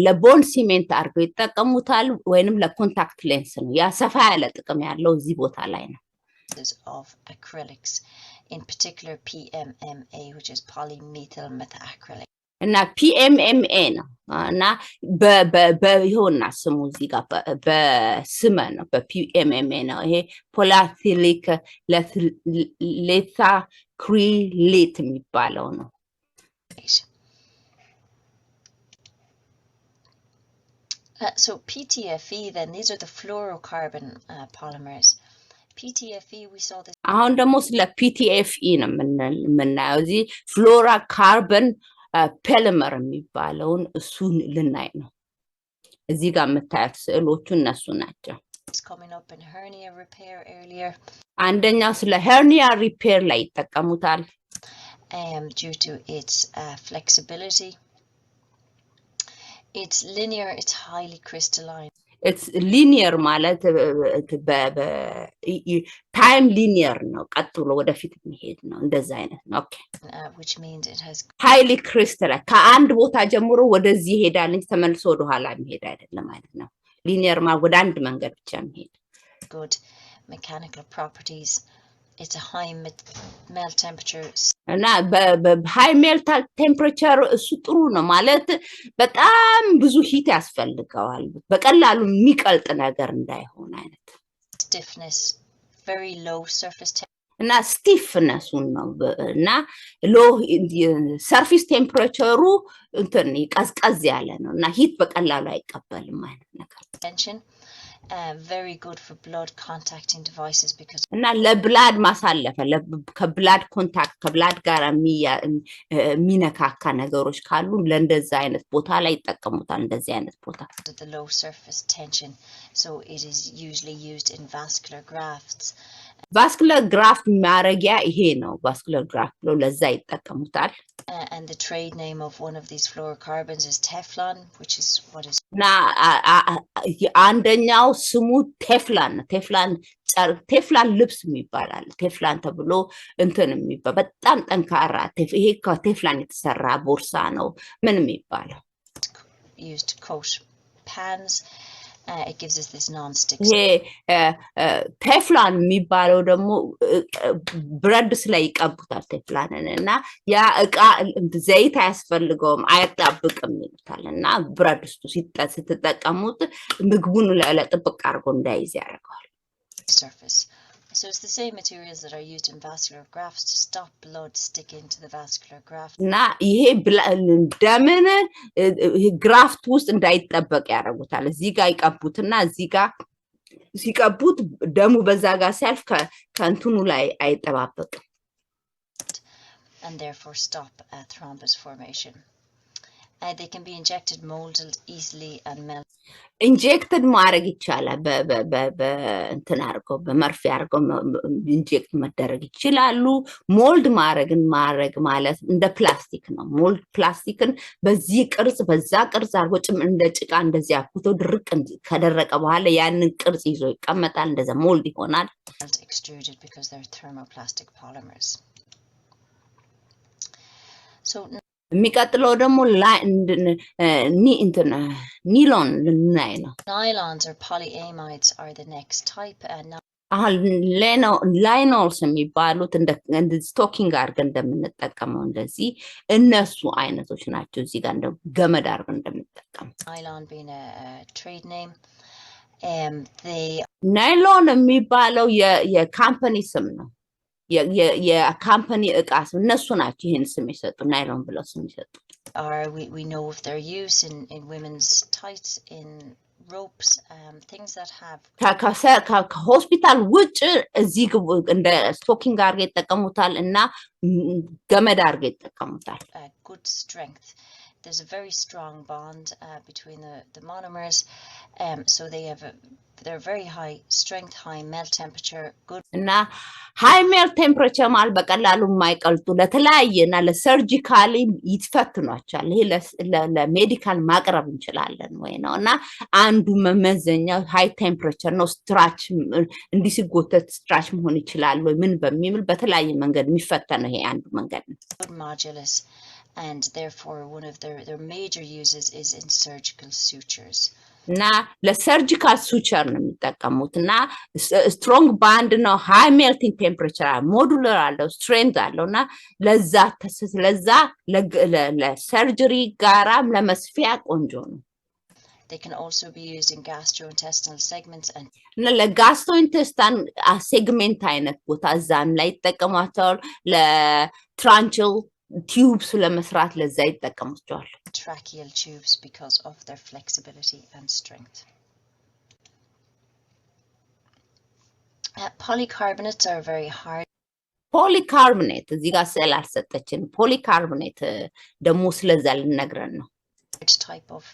ለቦን ሲሜንት አድርገው ይጠቀሙታል ወይንም ለኮንታክት ሌንስ ነው ያ ሰፋ ያለ ጥቅም ያለው እዚህ ቦታ ላይ ነው of acrylics, in particular PMMA, which is polymethyl methacrylate. እና PMMA ነው እና በይሆንና ስሙ እዚህ ጋር በስመ ነው በPMMA ነው ይሄ ፖሊኤቲሊክ ሌታክሪሌት የሚባለው ነው So PTFE, then these are the fluorocarbon polymers. PTFE, we saw this. አሁን ደግሞ ስለ PTFE ነው የምናየው እዚህ ፍሎሮካርበን ፖሊመር የሚባለውን እሱን ልናይ ነው እዚህ ጋር የምታዩት ስዕሎቹ እነሱ ናቸው coming up in hernia repair earlier. አንደኛው ስለ hernia repair ላይ ይጠቀሙታል due to its flexibility. It's linear, it's highly crystalline. It's linear ማለት ታይም ሊኒየር ነው ቀጥሎ ወደፊት የሚሄድ ነው እንደዛ አይነት ነው ኦኬ which means it has highly crystalline ከአንድ ቦታ ጀምሮ ወደዚህ ይሄዳል እንጂ ተመልሶ ወደ ኋላ የሚሄድ አይደለም ማለት ነው ሊኒየር ማለት ወደ አንድ መንገድ ብቻ የሚሄድ good mechanical properties. It's a high melt temperature. እና በሃይ ሜልት ቴምፕሬቸር እሱ ጥሩ ነው ማለት በጣም ብዙ ሂት ያስፈልገዋል በቀላሉ የሚቀልጥ ነገር እንዳይሆን አይነት stiffness, very low surface temperature. እና stiffness ነው እና low surface temperature እንትን ቀዝቀዝ ያለ ነው እና ሂት በቀላሉ አይቀበልም አይነት ነገር Tension. Very good for blood contacting devices because እና ለብላድ ማሳለፈ ከብላድ ኮንታክት ከብላድ ጋር የሚነካካ ነገሮች ካሉ ለእንደዛ አይነት ቦታ ላይ ይጠቀሙታል እንደዚህ አይነት ቦታ the low surface tension, so it is usually used in vascular grafts. vascular graft ማረጊያ ይሄ ነው vascular graft ብለው ለዛ ይጠቀሙታል and the trade name of one of these fluorocarbons is Teflon, which is what is እና አንደኛው ስሙ ቴፍላን ቴፍላን ልብስ የሚባላል ቴፍላን ተብሎ እንትን የሚባል በጣም ጠንካራ ይሄ ከቴፍላን የተሰራ ቦርሳ ነው ምን የሚባለው used to coat pans. It gives us this non-stick. ቴፍላን የሚባለው ደግሞ ብረድስ ላይ ይቀቡታል ቴፍላንን እና ያ እቃ ዘይት አያስፈልገውም አይጣብቅም ይሉታል እና ብረድስቱ ስትጠቀሙት ምግቡን ለጥብቅ አድርጎ እንዳይዝ ያደርገዋል surface. So it's the same materials that are used in vascular grafts to stop blood sticking to the vascular graft. እና ይሄ ደምን ግራፍት ውስጥ እንዳይጠበቅ ያደርጉታል እዚህ ጋር ይቀቡትና እዚህ ጋር ሲቀቡት ደሙ በዛ ጋር ሲያልፍ ከእንትኑ ላይ አይጠባበቅም and therefore stop thrombus formation. They can be injected, molded easily and melt. ኢንጀክትድ ማድረግ ይቻላል እንትን አድርገው በመርፌ አድርገው ኢንጀክት መደረግ ይችላሉ ሞልድ ማድረግ ማለት እንደ ፕላስቲክ ነው ሞልድ ፕላስቲክን በዚህ ቅርጽ በዛ ቅርጽ አድርገው እንደ ጭቃ እንደዚህ አኩቶ ድርቅ ከደረቀ በኋላ ያንን ቅርጽ ይዞ ይቀመጣል እንደዛ ሞልድ ይሆናል extruded because they're thermoplastic polymers. So የሚቀጥለው ደግሞ ኒሎን ልናይ ነው nylons or polyamides are the next type አሁን ላይኖልስ የሚባሉት እንደ ስቶኪንግ አድርገን እንደምንጠቀመው እንደዚህ እነሱ አይነቶች ናቸው እዚህ ጋር እንደ ገመድ አድርገን እንደምንጠቀመው nylon being a trade name ናይሎን የሚባለው የካምፓኒ ስም ነው የካምፓኒ ዕቃ ስም እነሱ ናቸው ይሄን ስም የሰጡ ናይሎን ብለው ስም የሰጡ we know of their use in women's tights in ropes things that have ከሆስፒታል ውጭ እዚህ እንደ ስቶኪንግ አድርገው ይጠቀሙታል እና ገመድ አድርገው ይጠቀሙታል good strength there's a very strong bond between the monomers so they're very high strength high melt temperature good እና high melt temperature ማለት በቀላሉ የማይቀልጡ ለተለያየና ለሰርጂካሊ ይፈትኗቸዋል ይሄ ለሜዲካል ማቅረብ እንችላለን ወይ ነውና አንዱ መመዘኛው high temperature ነው ስትራች እንዲሲጎተት ስትራች መሆን ይችላል ወይ ምን በሚል በተለያየ መንገድ የሚፈተነው ይሄ አንዱ መንገድ ነው modulus and therefore one of their major uses is in surgical sutures እና ለሰርጂካል ሱቸር ነው የሚጠቀሙትና ስትሮንግ ባንድ ነው ሃይ ሜልቲንግ ቴምፕሬቸር ሞዱላር አለው ስትሬንግዝ አለውና ለዛ ለሰርጀሪ ጋራም ለመስፊያ ቆንጆ ነው they can also be used in gastrointestinal segments and ለጋስትሮኢንቴስታይን ሴግሜንት አይነት ቦታ እዛም ላይ ይጠቀሟቸዋል ለትራንችል tubes ለመስራት ለዛ ይጠቀሙታል tracheal tubes because of their flexibility and strength polycarbonates are very hard polycarbonate እዚህ ጋር ስላልሰጠችን polycarbonate ደግሞ ስለዛ ልነግረን ነው type of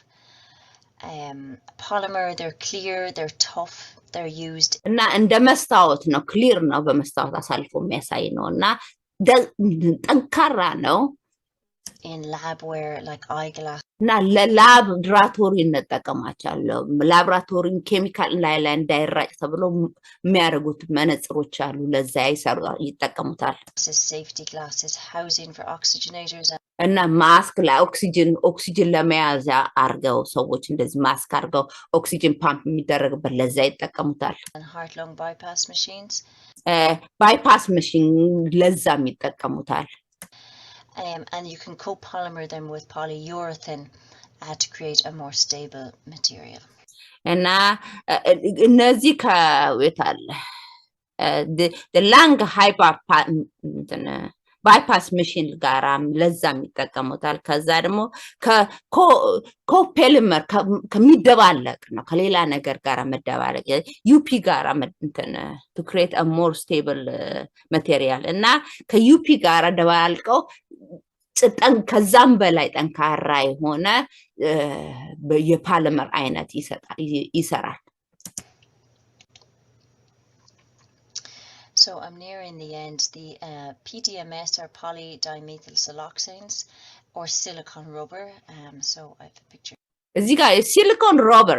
polymer they're clear they're tough they're used እና እንደ መስታወት ነው ክሊር ነው በመስታወት አሳልፎ የሚያሳይ ነውና ጠንካራ ነው in labware like eyeglass እና ለላብራቶሪ እንጠቀማቸዋለሁ ላብራቶሪ ኬሚካል ላይ እንዳይራጭ ተብሎ የሚያደርጉት መነጽሮች አሉ ለዛ ይጠቀሙታል safety glasses housing for oxygenators እና ማስክ ኦክሲጅን ለመያዝ አርገው ሰዎች እንደዚህ ማስክ አርገው ኦክሲጅን ፓምፕ የሚደረግበት ለዛ ይጠቀሙታል heart lung bypass machines bypass machine ለዛም ይጠቀሙታል and you can copolymer them with polyurethane to create a more stable material እና እነዚህ ከወታለ the lung bypass machine ጋራም ለዛም ይጠቀሙታል ከዛ ደግሞ ኮፖሊመር ከሚደባለቅ ነው ከሌላ ነገር ጋራ መደባለቅ ዩፒ ጋራ to create a more stable material እና ከዩፒ ጋራ ደባልቀው ከዛም በላይ ጠንካራ የሆነ የፖሊመር አይነት ይሰራል So I'm nearing the end. The PDMS are polydimethyl siloxanes or silicone rubber. So I have a picture. እዚህ ጋር ሲሊኮን rubber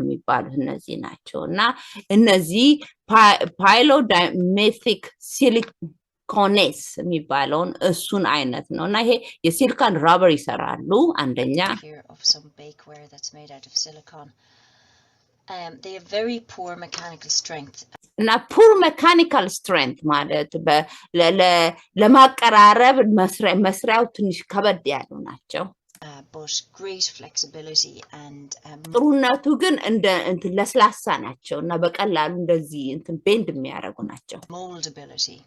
የሚባሉት እነዚህ ናቸውና እነዚህ ፓይሎዳይሜቲክ ሲሊኮኔስ የሚባለውን እሱን አይነት ነውና ይሄ የሲሊኮን rubber ይሰራሉ አንደኛ of some bakeware that's made out of silicone. They have very poor mechanical strength. እና poor mechanical strength ማለት ለማቀራረብ መስሪያው ትንሽ ከበድ ያሉ ናቸው but great flexibility and ጥሩነቱ ግን እንደ ለስላሳ ናቸው እና በቀላሉ እንደዚህ ቤንድ የሚያደርጉ ናቸው moldability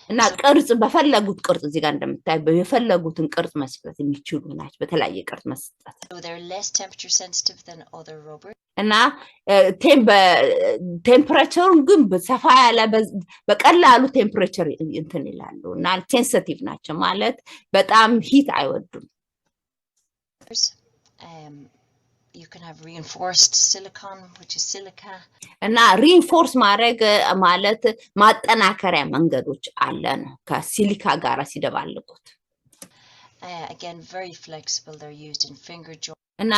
እና ቅርጽ በፈለጉት ቅርጽ እዚህ ጋር እንደምታይ በፈለጉትን ቅርጽ መስጠት የሚችሉ ናቸው በተለያየ ቅርጽ መስጠት so they're less temperature sensitive than other rubber እና ቴምፕሬቸሩን ግን ሰፋ ያለ በቀላሉ ቴምፕሬቸር ይላሉ እና ሴንሲቲቭ ናቸው ማለት በጣም ሂት አይወዱም you can have reinforced silicon, which is silica. እና ሪኢንፎርስ ማድረግ ማለት ማጠናከሪያ መንገዶች አለ ነው ከሲሊካ ጋር ሲደባልቁት Again, very flexible. They're used in finger joints. እና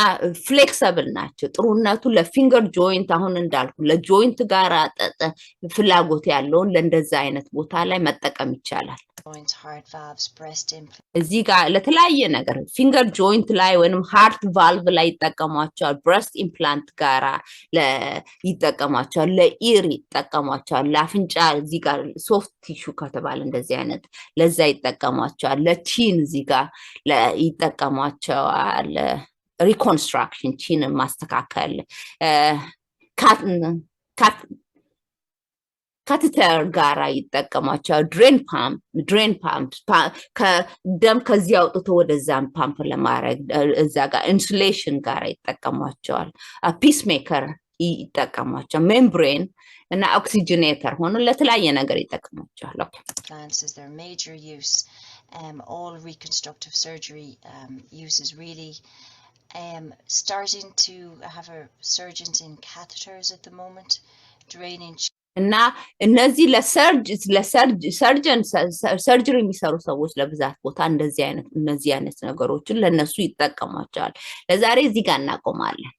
ፍሌክሲብል ናቸው ጥሩነቱ ለፊንገር ጆይንት አሁን እንዳልኩ ለጆይንት ጋር ፍላጎት ያለውን ለእንደዛ አይነት ቦታ ላይ መጠቀም ይቻላል Joints, heart valves, breast implants. እዚህ ጋር ለተለያየ ነገር ፊንገር ጆይንት ላይ ወይንም ሃርት ቫልቭ ላይ ይጠቀሟቸዋል ብሬስት ኢምፕላንት ጋራ ይጠቀሟቸዋል ለኢር ይጠቀሟቸዋል ለአፍንጫ እዚህ ጋር ሶፍት ቲሹ ከተባለ እንደዚህ አይነት ለዛ ይጠቀሟቸዋል ለቺን እዚህ ጋር ይጠቀሟቸዋል reconstruction ቺንን ማስተካከል ካቴተር ጋራ ይጠቀሟቸዋል ድሬን ፓምፕ ከደም ከዚህ አውጥቶ ወደዛም ፓምፕ ለማድረግ እዛ ጋር ኢንሱሌሽን ጋራ ይጠቀሟቸዋል ፒስ ሜከር ይጠቀሟቸዋል ሜምብሬን እና ኦክሲጅኔተር ሆኖ ለተለያየ ነገር ይጠቀሟቸዋል Plants is their major use. All reconstructive surgery uses really starting to have surgeons in catheters at the moment, drainage. እና እነዚህ ለሰርጀን ሰርጀሪ የሚሰሩ ሰዎች ለብዛት ቦታ እነዚህ አይነት ነገሮችን ለነሱ ይጠቀሟቸዋል ለዛሬ እዚህ ጋር እናቆማለን